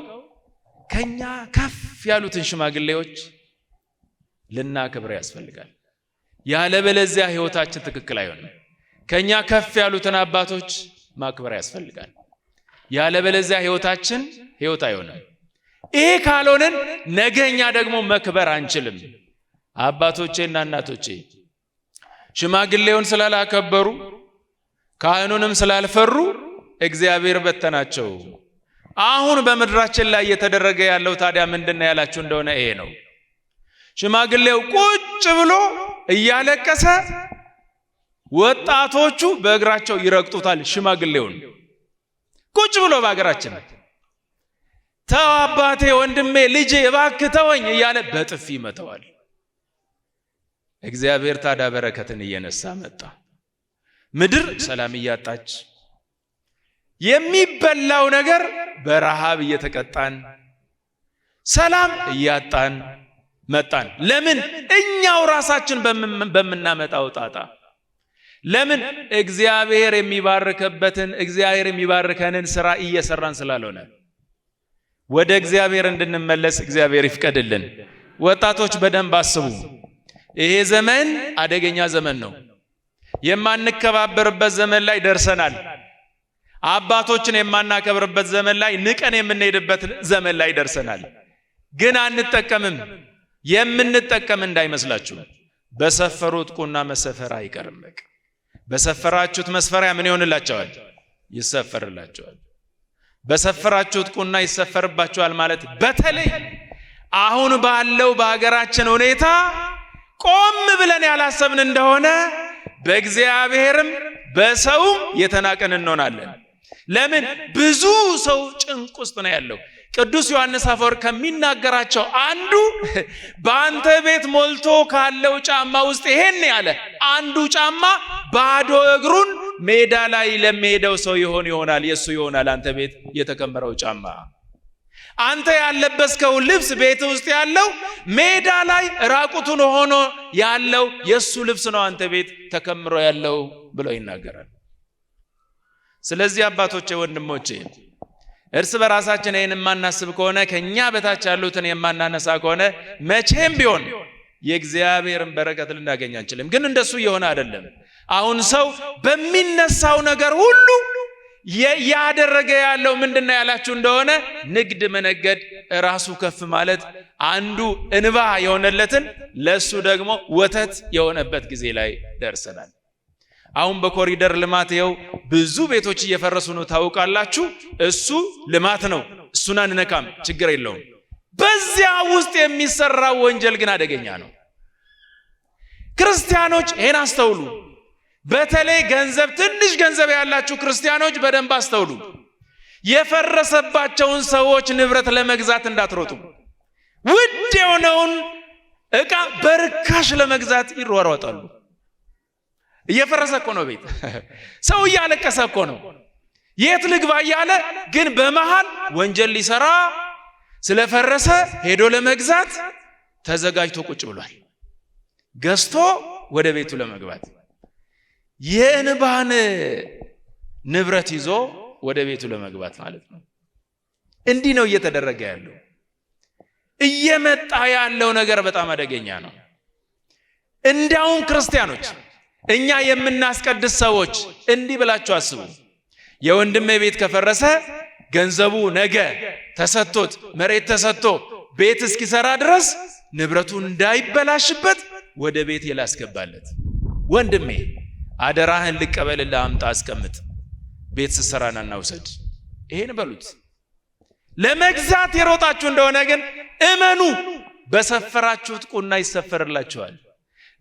ከኛ ከፍ ያሉትን ሽማግሌዎች ልናከብር ያስፈልጋል። ያለበለዚያ ሕይወታችን ትክክል አይሆንም። ከኛ ከፍ ያሉትን አባቶች ማክበር ያስፈልጋል። ያለበለዚያ ሕይወታችን ሕይወት አይሆንም። ይሄ ካልሆነን ነገኛ ደግሞ መክበር አንችልም። አባቶቼና እናቶቼ ሽማግሌውን ስላላከበሩ ካህኑንም ስላልፈሩ እግዚአብሔር በተናቸው። አሁን በምድራችን ላይ እየተደረገ ያለው ታዲያ ምንድነው ያላችሁ እንደሆነ ይሄ ነው። ሽማግሌው ቁጭ ብሎ እያለቀሰ ወጣቶቹ በእግራቸው ይረግጡታል ሽማግሌውን ቁጭ ብሎ በአገራችን ተው አባቴ ወንድሜ ልጄ እባክህ ተወኝ እያለ በጥፊ ይመታዋል። እግዚአብሔር ታዲያ በረከትን እየነሳ መጣ። ምድር ሰላም እያጣች የሚበላው ነገር በረሃብ እየተቀጣን ሰላም እያጣን መጣን። ለምን? እኛው ራሳችን በመናመጣው ጣጣ። ለምን? እግዚአብሔር የሚባርከንን ሥራ እየሰራን ስላልሆነ። ወደ እግዚአብሔር እንድንመለስ እግዚአብሔር ይፍቀድልን። ወጣቶች በደንብ አስቡ። ይሄ ዘመን አደገኛ ዘመን ነው። የማንከባበርበት ዘመን ላይ ደርሰናል። አባቶችን የማናከብርበት ዘመን ላይ ንቀን የምንሄድበት ዘመን ላይ ደርሰናል። ግን አንጠቀምም። የምንጠቀም እንዳይመስላችሁ። በሰፈሩት ቁና መሰፈር አይቀርም። በሰፈራችሁት መስፈሪያ ምን ይሆንላችኋል? ይሰፈርላችኋል። በሰፈራችሁት ቁና ይሰፈርባችኋል ማለት በተለይ አሁን ባለው በሀገራችን ሁኔታ ቆም ብለን ያላሰብን እንደሆነ በእግዚአብሔርም በሰውም የተናቀን እንሆናለን። ለምን? ብዙ ሰው ጭንቅ ውስጥ ነው ያለው። ቅዱስ ዮሐንስ አፈወርቅ ከሚናገራቸው አንዱ በአንተ ቤት ሞልቶ ካለው ጫማ ውስጥ ይሄን ያለ አንዱ ጫማ ባዶ እግሩን ሜዳ ላይ ለሚሄደው ሰው ይሆናል፣ የሱ ይሆናል። አንተ ቤት የተከመረው ጫማ፣ አንተ ያለበስከው ልብስ ቤት ውስጥ ያለው ሜዳ ላይ ራቁቱን ሆኖ ያለው የሱ ልብስ ነው አንተ ቤት ተከምሮ ያለው ብሎ ይናገራል። ስለዚህ አባቶቼ፣ ወንድሞቼ እርስ በራሳችን ይህን የማናስብ ከሆነ ከኛ በታች ያሉትን የማናነሳ ከሆነ መቼም ቢሆን የእግዚአብሔርን በረከት ልናገኝ አንችልም። ግን እንደሱ እየሆነ አይደለም። አሁን ሰው በሚነሳው ነገር ሁሉ ያደረገ ያለው ምንድነው ያላችሁ እንደሆነ ንግድ መነገድ፣ ራሱ ከፍ ማለት፣ አንዱ እንባ የሆነለትን ለሱ ደግሞ ወተት የሆነበት ጊዜ ላይ ደርሰናል። አሁን በኮሪደር ልማት ይኸው ብዙ ቤቶች እየፈረሱ ነው ታውቃላችሁ። እሱ ልማት ነው፣ እሱን አንነካም፣ ችግር የለውም። በዚያ ውስጥ የሚሰራው ወንጀል ግን አደገኛ ነው። ክርስቲያኖች ይሄን አስተውሉ። በተለይ ትንሽ ገንዘብ ያላችሁ ክርስቲያኖች በደንብ አስተውሉ። የፈረሰባቸውን ሰዎች ንብረት ለመግዛት እንዳትሮጡ። ውድ የሆነውን ዕቃ በርካሽ ለመግዛት ይሯሯጣሉ። እየፈረሰ እኮ ነው ቤት፣ ሰው እያለቀሰ እኮ ነው። የት ልግባ እያለ ግን በመሃል ወንጀል ሊሰራ ስለፈረሰ ሄዶ ለመግዛት ተዘጋጅቶ ቁጭ ብሏል። ገዝቶ ወደ ቤቱ ለመግባት የእንባን ንብረት ይዞ ወደ ቤቱ ለመግባት ማለት ነው። እንዲህ ነው እየተደረገ ያለው። እየመጣ ያለው ነገር በጣም አደገኛ ነው። እንዲያውም ክርስቲያኖች፣ እኛ የምናስቀድስ ሰዎች እንዲህ ብላችሁ አስቡ። የወንድሜ ቤት ከፈረሰ ገንዘቡ ነገ ተሰጥቶት መሬት ተሰጥቶ ቤት እስኪሰራ ድረስ ንብረቱ እንዳይበላሽበት ወደ ቤት ላስገባለት። ወንድሜ አደራህን ልቀበልልህ፣ አምጣ፣ አስቀምጥ፣ ቤት ስሰራና እናውሰድ። ይሄን በሉት። ለመግዛት የሮጣችሁ እንደሆነ ግን እመኑ፣ በሰፈራችሁት ቁና ይሰፈርላችኋል።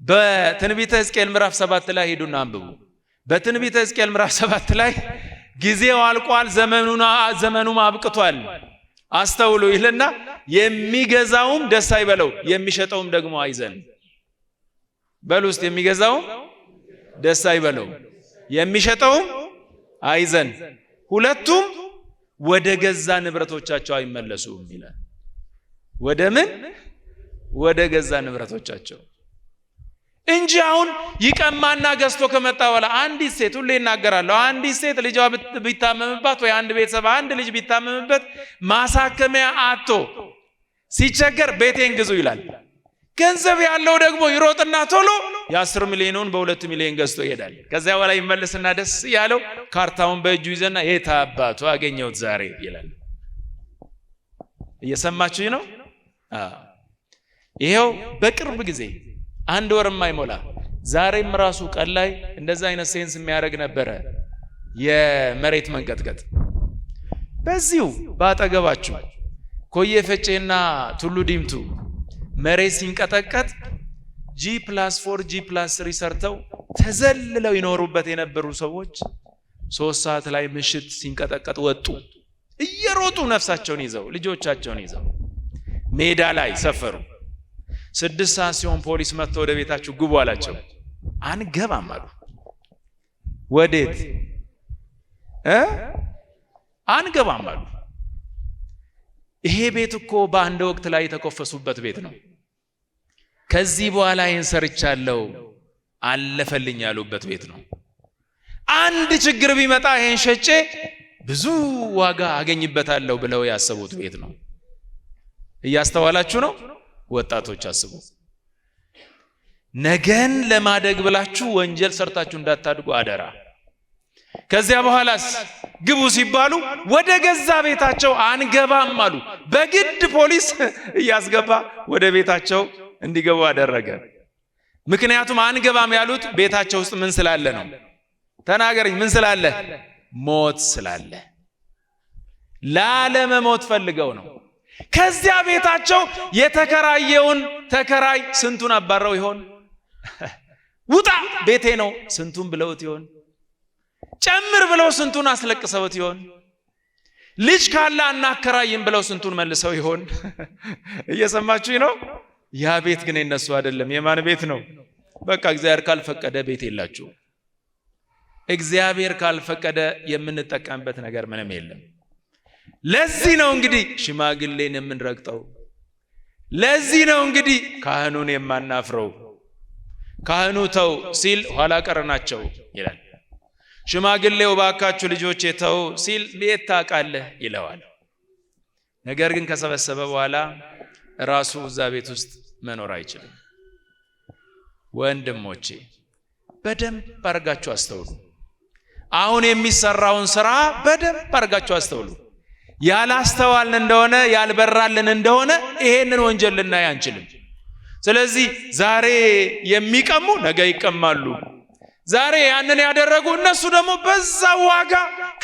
በትንቢተ ሕዝቅኤል ምዕራፍ 7 ላይ ሄዱና አንብቡ። በትንቢተ ሕዝቅኤል ምዕራፍ 7 ላይ ጊዜው አልቋል፣ ዘመኑም አብቅቷል፣ አስተውሉ ይልና የሚገዛውም ደስ አይበለው፣ የሚሸጠውም ደግሞ አይዘን። በሉ ውስጥ የሚገዛውም ደስ አይበለው፣ የሚሸጠውም አይዘን፣ ሁለቱም ወደ ገዛ ንብረቶቻቸው አይመለሱም ይላል። ወደ ምን? ወደ ገዛ ንብረቶቻቸው እንጂ አሁን ይቀማና ገዝቶ ከመጣ በኋላ አንዲት ሴት ሁሌ እናገራለሁ፣ አንዲት ሴት ልጇ ቢታመምባት ወይ አንድ ቤተሰብ አንድ ልጅ ቢታመምበት ማሳከሚያ አጥቶ ሲቸገር ቤቴን ግዙ ይላል። ገንዘብ ያለው ደግሞ ይሮጥና ቶሎ የ10 ሚሊዮኑን በ2 ሚሊዮን ገዝቶ ይሄዳል። ከዚያ በኋላ ይመለስና ደስ ያለው ካርታውን በእጁ ይዘና የት አባቱ አገኘሁት ዛሬ ይላል። እየሰማችሁኝ ነው? ይሄው በቅርብ ጊዜ አንድ ወር የማይሞላ ዛሬም ራሱ ቀን ላይ እንደዛ አይነት ሴንስ የሚያደርግ ነበረ የመሬት መንቀጥቀጥ። በዚሁ ባጠገባችሁ ኮዬ ፈጬና ቱሉ ዲምቱ መሬት ሲንቀጠቀጥ G+4 G+3 ሰርተው ተዘልለው ይኖሩበት የነበሩ ሰዎች 3 ሰዓት ላይ ምሽት ሲንቀጠቀጥ ወጡ። እየሮጡ ነፍሳቸውን ይዘው ልጆቻቸውን ይዘው ሜዳ ላይ ሰፈሩ። 6 ሰዓት ሲሆን ፖሊስ መጥቶ ወደ ቤታችሁ ግቡ አላቸው። አንገባም አሉ። ወዴት? አንገባም አሉ። ይሄ ቤት እኮ በአንድ ወቅት ላይ የተኮፈሱበት ቤት ነው። ከዚህ በኋላ ይህን ሰርቻለሁ አለፈልኝ ያሉበት ቤት ነው። አንድ ችግር ቢመጣ ይህን ሸጬ ብዙ ዋጋ አገኝበታለሁ ብለው ያሰቡት ቤት ነው። እያስተዋላችሁ ነው? ወጣቶች አስቡ። ነገን ለማደግ ብላችሁ ወንጀል ሰርታችሁ እንዳታድጉ አደራ። ከዚያ በኋላስ ግቡ ሲባሉ ወደ ገዛ ቤታቸው አንገባም አሉ። በግድ ፖሊስ እያስገባ ወደ ቤታቸው እንዲገቡ አደረገ። ምክንያቱም አንገባም ያሉት ቤታቸው ውስጥ ምን ስላለ ነው? ተናገረኝ። ምን ስላለ? ሞት ስላለ። ላለመሞት ፈልገው ነው። ከዚያ ቤታቸው የተከራየውን ተከራይ ስንቱን አባረው ይሆን? ውጣ ቤቴ ነው ስንቱን ብለውት ይሆን? ጨምር ብለው ስንቱን አስለቅሰውት ይሆን? ልጅ ካለ አናከራይም ብለው ስንቱን መልሰው ይሆን? እየሰማችሁኝ ነው? ያ ቤት ግን የነሱ አይደለም። የማን ቤት ነው? በቃ እግዚአብሔር ካልፈቀደ ቤት የላችሁ። እግዚአብሔር ካልፈቀደ የምንጠቀምበት ነገር ምንም የለም። ለዚህ ነው እንግዲህ ሽማግሌን የምንረግጠው። ለዚህ ነው እንግዲህ ካህኑን የማናፍረው። ካህኑ ተው ሲል ኋላ ቀር ናቸው ይላል። ሽማግሌው ባካችሁ ልጆቼ ተው ሲል ቤት ታውቃለህ ይለዋል። ነገር ግን ከሰበሰበ በኋላ ራሱ እዛ ቤት ውስጥ መኖር አይችልም። ወንድሞቼ በደንብ አርጋችሁ አስተውሉ። አሁን የሚሰራውን ስራ በደንብ አርጋችሁ አስተውሉ። ያላስተዋልን እንደሆነ ያልበራልን እንደሆነ ይሄንን ወንጀል ልናይ አንችልም። ስለዚህ ዛሬ የሚቀሙ ነገ ይቀማሉ። ዛሬ ያንን ያደረጉ እነሱ ደግሞ በዛ ዋጋ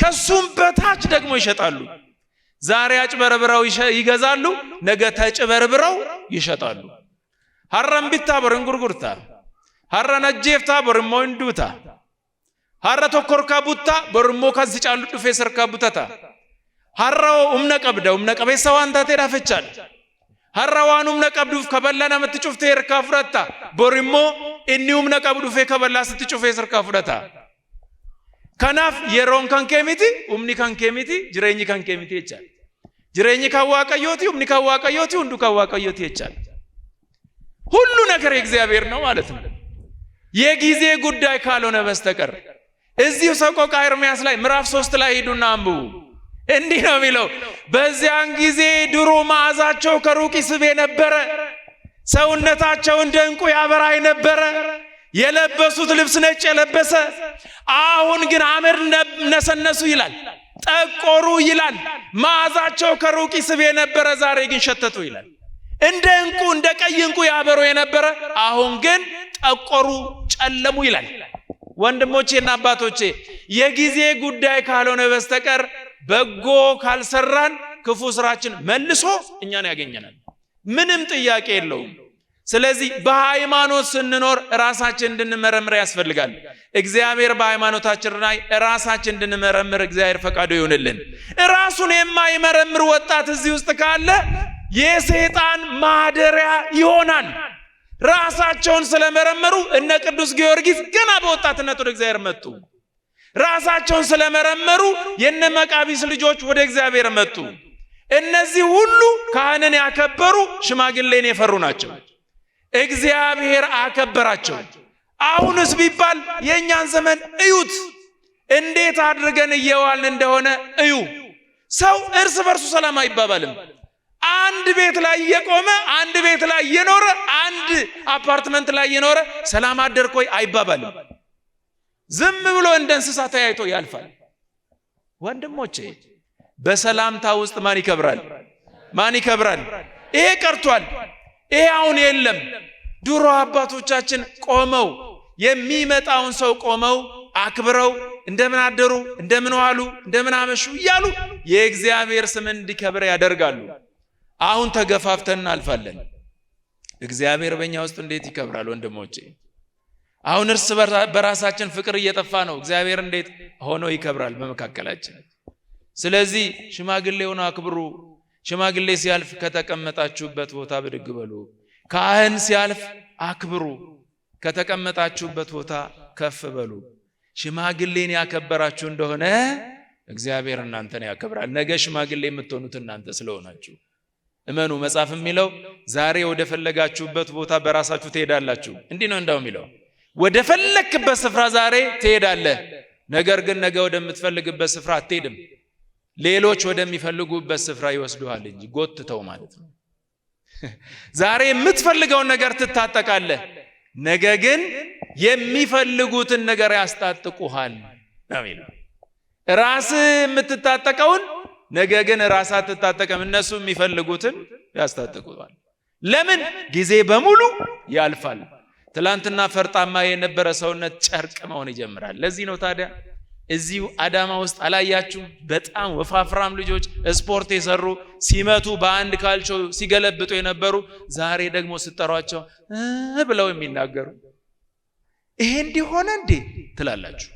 ከሱም በታች ደግሞ ይሸጣሉ። ዛሬ አጭበርብረው ይገዛሉ፣ ነገ ተጭበርብረው ይሸጣሉ። ሐረም ቢታ በርንጉርጉርታ ሐረ ነጄፍታ በርሞ እንዱታ ሐረ ተኮርካ ቡታ በርሞ ከዝጫሉ ዱፌ ሰርካ ቡተታ ሐራው ቀብደው ቀበሰው አንተ ተዳፈቻል ሐራዋን ቀብዱፍ ከበላና መትጩፍቴ ርካ ፍረታ በርሞ እኒውም ቀብዱፌ ከበላ ስትጩፌ ሰርካ ፍረታ ከናፍ የሮን ካንኬሚቲ ካንኬሚቲ ጅሬኝ ካንኬሚቲ ይቻል ጅሬኝ ካዋቀዮቲ ካዋቀዮቲ ሁንዱ ካዋቀዮቲ ይቻል። ሁሉ ነገር የእግዚአብሔር ነው ማለት ነው። የጊዜ ጉዳይ ካልሆነ በስተቀር እዚሁ ሰቆቃ ኤርምያስ ላይ ምዕራፍ 3 ላይ ሄዱና አንብቡ። እንዲህ ነው የሚለው፣ በዚያን ጊዜ ድሮ መዓዛቸው ከሩቅ ይስብ የነበረ ሰውነታቸው እንደ ዕንቁ ያበራ የነበረ የለበሱት ልብስ ነጭ የለበሰ አሁን ግን አመድ ነሰነሱ ይላል፣ ጠቆሩ ይላል። መዓዛቸው ከሩቅ ይስብ የነበረ ዛሬ ግን ሸተቱ ይላል። እንደ ዕንቁ እንደ ቀይ ዕንቁ ያበሩ የነበረ አሁን ግን ጠቆሩ፣ ጨለሙ ይላል። ወንድሞቼና አባቶቼ የጊዜ ጉዳይ ካልሆነ በስተቀር በጎ ካልሰራን ክፉ ስራችን መልሶ እኛን ያገኘናል። ምንም ጥያቄ የለውም። ስለዚህ በሃይማኖት ስንኖር ራሳችን እንድንመረምር ያስፈልጋል። እግዚአብሔር በሃይማኖታችን ላይ ራሳችን እንድንመረምር እግዚአብሔር ፈቃዱ ይሁንልን። ራሱን የማይመረምር ወጣት እዚህ ውስጥ ካለ የሰይጣን ማደሪያ ይሆናል። ራሳቸውን ስለመረመሩ እነ ቅዱስ ጊዮርጊስ ገና በወጣትነት ወደ እግዚአብሔር መጡ። ራሳቸውን ስለመረመሩ የነ መቃቢስ ልጆች ወደ እግዚአብሔር መጡ። እነዚህ ሁሉ ካህንን ያከበሩ ሽማግሌን የፈሩ ናቸው። እግዚአብሔር አከበራቸው። አሁንስ ቢባል የእኛን ዘመን እዩት፣ እንዴት አድርገን እየዋልን እንደሆነ እዩ። ሰው እርስ በርሱ ሰላም አይባባልም። አንድ ቤት ላይ የቆመ አንድ ቤት ላይ የኖረ አንድ አፓርትመንት ላይ የኖረ ሰላም አደርኮይ አይባባልም። ዝም ብሎ እንደ እንስሳ ተያይቶ ያልፋል። ወንድሞቼ በሰላምታ ውስጥ ማን ይከብራል? ማን ይከብራል? ይሄ ቀርቷል። ይሄ አሁን የለም። ድሮ አባቶቻችን ቆመው የሚመጣውን ሰው ቆመው አክብረው እንደምን አደሩ፣ እንደምን ዋሉ፣ እንደምን አመሹ እያሉ የእግዚአብሔር ስም እንዲከብር ያደርጋሉ። አሁን ተገፋፍተን አልፋለን። እግዚአብሔር በእኛ ውስጥ እንዴት ይከብራል? ወንድሞቼ አሁን እርስ በራሳችን ፍቅር እየጠፋ ነው። እግዚአብሔር እንዴት ሆኖ ይከብራል በመካከላችን? ስለዚህ ሽማግሌውን አክብሩ። ሽማግሌ ሲያልፍ ከተቀመጣችሁበት ቦታ ብድግ በሉ። ካህን ሲያልፍ አክብሩ፣ ከተቀመጣችሁበት ቦታ ከፍ በሉ። ሽማግሌን ያከበራችሁ እንደሆነ እግዚአብሔር እናንተን ያከብራል። ነገ ሽማግሌ የምትሆኑት እናንተ ስለሆናችሁ እመኑ። መጽሐፍ የሚለው ዛሬ ወደ ፈለጋችሁበት ቦታ በራሳችሁ ትሄዳላችሁ። እንዲህ ነው እንደው የሚለው ወደ ፈለክበት ስፍራ ዛሬ ትሄዳለህ። ነገር ግን ነገ ወደምትፈልግበት ስፍራ አትሄድም። ሌሎች ወደሚፈልጉበት ስፍራ ይወስዱሃል እንጂ ጎትተው ማለት ነው። ዛሬ የምትፈልገውን ነገር ትታጠቃለህ፣ ነገ ግን የሚፈልጉትን ነገር ያስታጥቁሃል ነው የሚለው። ራስህ የምትታጠቀውን ነገ ግን ራስህ አትታጠቅም፣ እነሱ የሚፈልጉትን ያስታጥቁሃል። ለምን? ጊዜ በሙሉ ያልፋል። ትላንትና ፈርጣማ የነበረ ሰውነት ጨርቅ መሆን ይጀምራል። ለዚህ ነው ታዲያ እዚሁ አዳማ ውስጥ አላያችሁ? በጣም ወፋፍራም ልጆች ስፖርት የሰሩ ሲመቱ በአንድ ካልቾ ሲገለብጡ የነበሩ ዛሬ ደግሞ ስጠሯቸው ብለው የሚናገሩ ይሄ እንዲሆነ እንዴ ትላላችሁ?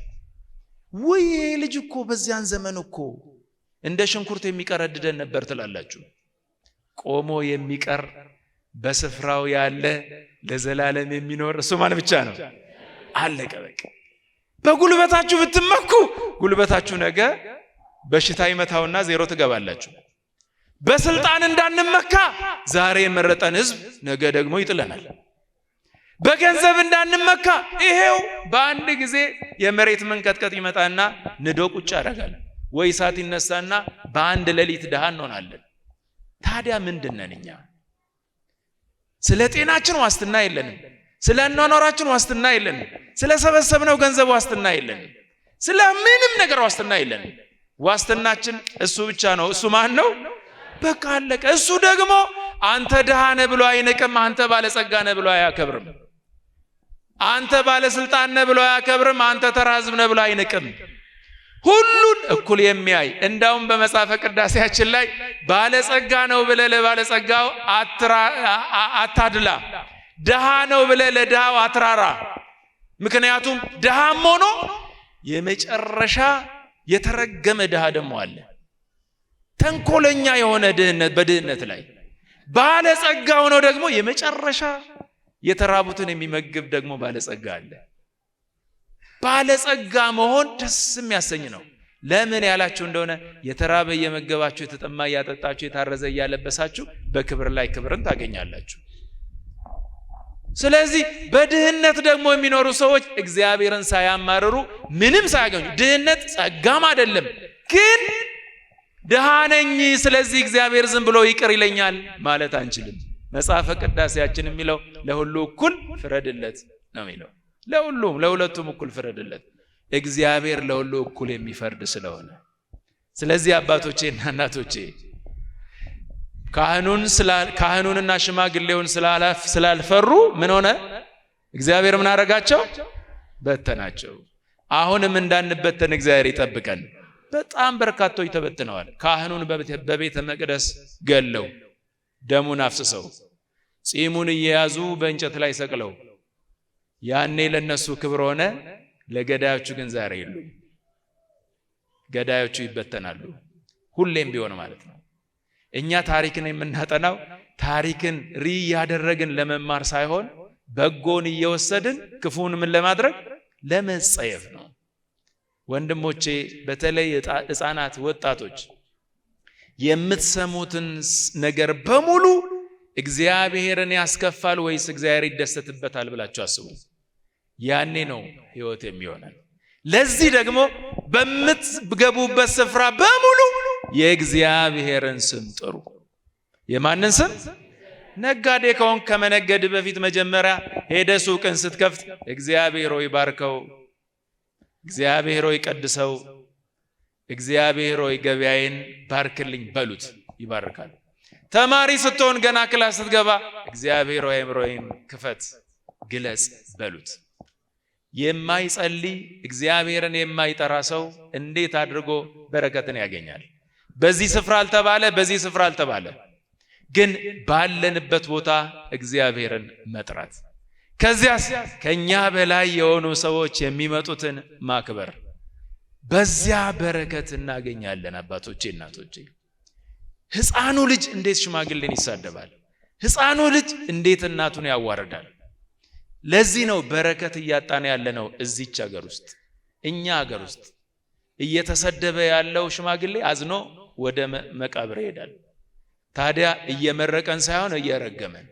ወይ ልጅ እኮ በዚያን ዘመን እኮ እንደ ሽንኩርት የሚቀረድደን ነበር ትላላችሁ። ቆሞ የሚቀር በስፍራው ያለ ለዘላለም የሚኖር እሱ ማን ብቻ ነው? አለቀ በቃ። በጉልበታችሁ ብትመኩ ጉልበታችሁ ነገ በሽታ ይመታውና ዜሮ ትገባላችሁ። በስልጣን እንዳንመካ ዛሬ የመረጠን ህዝብ ነገ ደግሞ ይጥለናል። በገንዘብ እንዳንመካ ይሄው በአንድ ጊዜ የመሬት መንቀጥቀጥ ይመጣና ንዶ ቁጭ ያደርጋል። ወይ እሳት ይነሳና በአንድ ሌሊት ድሃ እንሆናለን። ታዲያ ምንድነን እኛ? ስለ ጤናችን ዋስትና የለንም። ስለ አኗኗራችን ዋስትና የለንም። ስለ ሰበሰብነው ገንዘብ ዋስትና የለንም። ስለ ምንም ነገር ዋስትና የለንም። ዋስትናችን እሱ ብቻ ነው። እሱ ማን ነው? በቃ አለቀ። እሱ ደግሞ አንተ ድሃ ነህ ብሎ አይንቅም። አንተ ባለጸጋ ነህ ብሎ አያከብርም። አንተ ባለስልጣን ነህ ብሎ አያከብርም። አንተ ተራ ሕዝብ ነህ ብሎ አይንቅም። ሁሉን እኩል የሚያይ እንዳውም በመጽሐፈ ቅዳሴያችን ላይ ባለጸጋ ነው ብለህ ለባለጸጋው አታድላ፣ ድሃ ነው ብለህ ለድሃው አትራራ። ምክንያቱም ድሃም ሆኖ የመጨረሻ የተረገመ ድሃ ደግሞ አለ። ተንኮለኛ የሆነ ድህነት በድህነት ላይ ባለጸጋ ሆኖ ደግሞ የመጨረሻ የተራቡትን የሚመግብ ደግሞ ባለጸጋ አለ። ባለጸጋ መሆን ደስ የሚያሰኝ ነው። ለምን ያላችሁ እንደሆነ የተራበ እየመገባችሁ፣ የተጠማ እያጠጣችሁ፣ የታረዘ እያለበሳችሁ በክብር ላይ ክብርን ታገኛላችሁ። ስለዚህ በድህነት ደግሞ የሚኖሩ ሰዎች እግዚአብሔርን ሳያማርሩ ምንም ሳያገኙ፣ ድህነት ጸጋም አይደለም፣ ግን ድሃ ነኝ ስለዚህ እግዚአብሔር ዝም ብሎ ይቅር ይለኛል ማለት አንችልም። መጽሐፈ ቅዳሴያችን የሚለው ለሁሉ እኩል ፍረድለት ነው የሚለው። ለሁለቱም እኩል ፍረድለት። እግዚአብሔር ለሁሉ እኩል የሚፈርድ ስለሆነ፣ ስለዚህ አባቶቼና እናቶቼ ካህኑንና ሽማግሌውን ስላልፈሩ ምን ሆነ? እግዚአብሔር ምን አረጋቸው? በተናቸው። አሁንም እንዳንበተን እግዚአብሔር ይጠብቀን። በጣም በርካቶች ተበትነዋል። ካህኑን በቤተ መቅደስ ገለው፣ ደሙን አፍስሰው፣ ጺሙን እየያዙ በእንጨት ላይ ሰቅለው፣ ያኔ ለነሱ ክብር ሆነ። ለገዳዮቹ ግን ዛሬ የሉም። ገዳዮቹ ይበተናሉ፣ ሁሌም ቢሆን ማለት ነው። እኛ ታሪክን የምናጠናው ታሪክን ያደረግን ለመማር ሳይሆን በጎን እየወሰድን ክፉን ምን ለማድረግ ለመጸየፍ ነው። ወንድሞቼ፣ በተለይ ሕፃናት፣ ወጣቶች የምትሰሙትን ነገር በሙሉ እግዚአብሔርን ያስከፋል ወይስ እግዚአብሔር ይደሰትበታል ብላችሁ አስቡ። ያኔ ነው ሕይወት የሚሆነን። ለዚህ ደግሞ በምትገቡበት ስፍራ በሙሉ የእግዚአብሔርን ስም ጥሩ። የማንን ስም? ነጋዴ ከሆንክ ከመነገድ በፊት መጀመሪያ ሄደ ሱቅን ስትከፍት እግዚአብሔር ሆይ ባርከው፣ እግዚአብሔር ሆይ ቀድሰው፣ እግዚአብሔር ሆይ ገበያዬን ባርክልኝ በሉት፣ ይባርካል። ተማሪ ስትሆን ገና ክላስ ስትገባ እግዚአብሔር ሆይ አእምሮዬን ክፈት ግለጽ በሉት። የማይጸልይ እግዚአብሔርን የማይጠራ ሰው እንዴት አድርጎ በረከትን ያገኛል? በዚህ ስፍራ አልተባለ፣ በዚህ ስፍራ አልተባለ፣ ግን ባለንበት ቦታ እግዚአብሔርን መጥራት፣ ከዚያስ ከኛ በላይ የሆኑ ሰዎች የሚመጡትን ማክበር። በዚያ በረከት እናገኛለን። አባቶቼ እናቶቼ፣ ሕፃኑ ልጅ እንዴት ሽማግሌን ይሳደባል? ሕፃኑ ልጅ እንዴት እናቱን ያዋርዳል? ለዚህ ነው በረከት እያጣን ያለነው። እዚች ሀገር ውስጥ እኛ ሀገር ውስጥ እየተሰደበ ያለው ሽማግሌ አዝኖ ወደ መቃብር ይሄዳል። ታዲያ እየመረቀን ሳይሆን እየረገመን።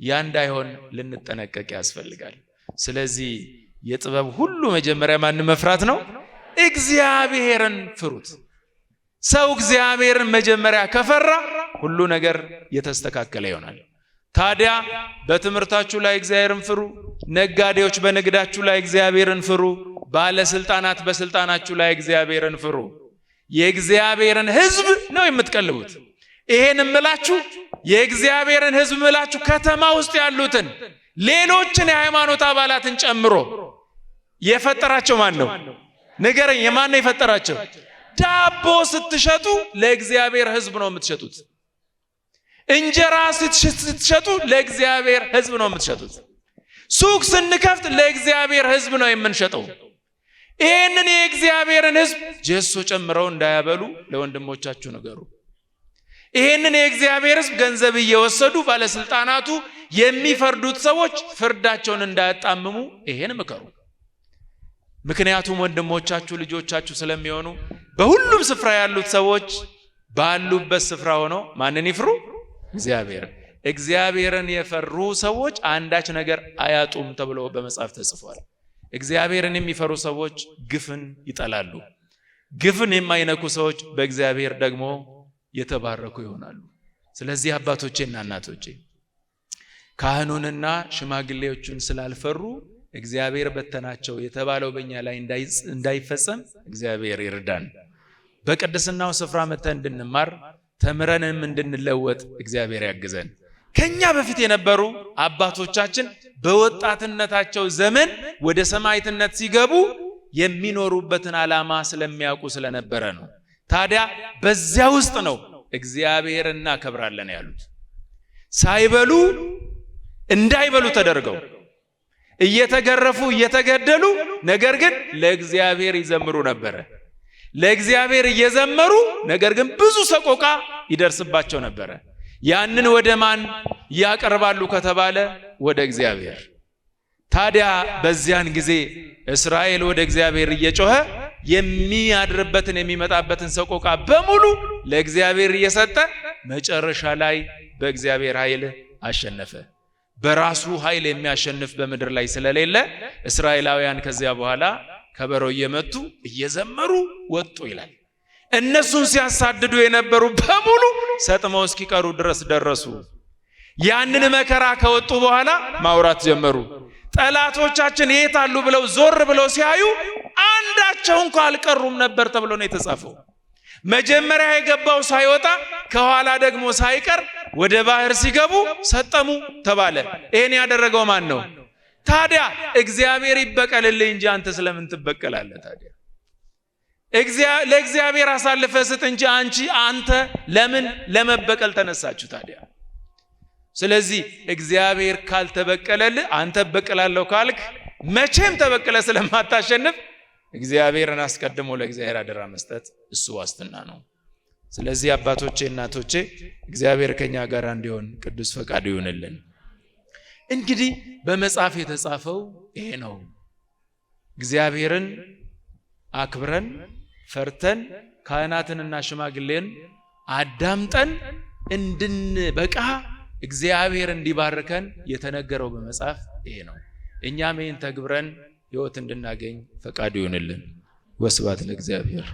ያ እንዳይሆን ልንጠነቀቅ ያስፈልጋል። ስለዚህ የጥበብ ሁሉ መጀመሪያ ማን መፍራት ነው? እግዚአብሔርን ፍሩት። ሰው እግዚአብሔርን መጀመሪያ ከፈራ ሁሉ ነገር የተስተካከለ ይሆናል። ታዲያ በትምህርታችሁ ላይ እግዚአብሔርን ፍሩ። ነጋዴዎች በንግዳችሁ ላይ እግዚአብሔርን ፍሩ። ባለስልጣናት በስልጣናችሁ ላይ እግዚአብሔርን ፍሩ። የእግዚአብሔርን ሕዝብ ነው የምትቀልቡት። ይሄን እምላችሁ የእግዚአብሔርን ሕዝብ እምላችሁ ከተማ ውስጥ ያሉትን ሌሎችን የሃይማኖት አባላትን ጨምሮ የፈጠራቸው ማን ነው? ንገረኝ። የማን ነው የፈጠራቸው? ዳቦ ስትሸጡ ለእግዚአብሔር ሕዝብ ነው የምትሸጡት። እንጀራ ስትሸጡ ለእግዚአብሔር ሕዝብ ነው የምትሸጡት። ሱቅ ስንከፍት ለእግዚአብሔር ሕዝብ ነው የምንሸጠው። ይህንን የእግዚአብሔርን ሕዝብ ጀሶ ጨምረው እንዳያበሉ ለወንድሞቻችሁ ንገሩ። ይህንን የእግዚአብሔር ሕዝብ ገንዘብ እየወሰዱ ባለስልጣናቱ የሚፈርዱት ሰዎች ፍርዳቸውን እንዳያጣምሙ ይሄን ምከሩ። ምክንያቱም ወንድሞቻችሁ ልጆቻችሁ ስለሚሆኑ በሁሉም ስፍራ ያሉት ሰዎች ባሉበት ስፍራ ሆነው ማንን ይፍሩ? እግዚአብሔርን የፈሩ ሰዎች አንዳች ነገር አያጡም ተብሎ በመጽሐፍ ተጽፏል። እግዚአብሔርን የሚፈሩ ሰዎች ግፍን ይጠላሉ። ግፍን የማይነኩ ሰዎች በእግዚአብሔር ደግሞ የተባረኩ ይሆናሉ። ስለዚህ አባቶቼና እናቶቼ ካህኑንና ሽማግሌዎቹን ስላልፈሩ እግዚአብሔር በተናቸው የተባለው በእኛ ላይ እንዳይፈጸም እግዚአብሔር ይርዳን። በቅድስናው ስፍራ መተን እንድንማር ተምረንም እንድንለወጥ እግዚአብሔር ያግዘን። ከኛ በፊት የነበሩ አባቶቻችን በወጣትነታቸው ዘመን ወደ ሰማዕትነት ሲገቡ የሚኖሩበትን ዓላማ ስለሚያውቁ ስለነበረ ነው። ታዲያ በዚያ ውስጥ ነው እግዚአብሔር እናከብራለን ያሉት። ሳይበሉ እንዳይበሉ ተደርገው እየተገረፉ እየተገደሉ፣ ነገር ግን ለእግዚአብሔር ይዘምሩ ነበረ። ለእግዚአብሔር እየዘመሩ ነገር ግን ብዙ ሰቆቃ ይደርስባቸው ነበረ። ያንን ወደ ማን ያቀርባሉ ከተባለ ወደ እግዚአብሔር። ታዲያ በዚያን ጊዜ እስራኤል ወደ እግዚአብሔር እየጮኸ የሚያድርበትን የሚመጣበትን ሰቆቃ በሙሉ ለእግዚአብሔር እየሰጠ መጨረሻ ላይ በእግዚአብሔር ኃይል አሸነፈ። በራሱ ኃይል የሚያሸንፍ በምድር ላይ ስለሌለ እስራኤላውያን ከዚያ በኋላ ከበሮ እየመቱ እየዘመሩ ወጡ ይላል። እነሱን ሲያሳድዱ የነበሩ በሙሉ ሰጥመው እስኪቀሩ ድረስ ደረሱ። ያንን መከራ ከወጡ በኋላ ማውራት ጀመሩ። ጠላቶቻችን የት አሉ ብለው ዞር ብለው ሲያዩ አንዳቸው እንኳን አልቀሩም ነበር ተብሎ ነው የተጻፈው። መጀመሪያ የገባው ሳይወጣ ከኋላ ደግሞ ሳይቀር ወደ ባህር ሲገቡ ሰጠሙ ተባለ። ይሄን ያደረገው ማን ነው? ታዲያ እግዚአብሔር ይበቀልልህ እንጂ አንተ ስለምን ትበቀላለህ? ታዲያ ለእግዚአብሔር አሳልፈህ ስጥ እንጂ አንተ ለምን ለመበቀል ተነሳችሁ? ታዲያ ስለዚህ እግዚአብሔር ካልተበቀለልህ አንተ በቀላለሁ ካልክ መቼም ተበቀለ ስለማታሸንፍ እግዚአብሔርን አስቀድሞ ለእግዚአብሔር አደራ መስጠት እሱ ዋስትና ነው። ስለዚህ አባቶቼ እናቶቼ እግዚአብሔር ከኛ ጋር እንዲሆን ቅዱስ ፈቃዱ ይሁንልን። እንግዲህ በመጽሐፍ የተጻፈው ይሄ ነው። እግዚአብሔርን አክብረን ፈርተን ካህናትንና ሽማግሌን አዳምጠን እንድንበቃ እግዚአብሔር እንዲባርከን የተነገረው በመጽሐፍ ይሄ ነው። እኛም ይህን ተግብረን ሕይወት እንድናገኝ ፈቃዱ ይሁንልን። ወስብሐት ለእግዚአብሔር።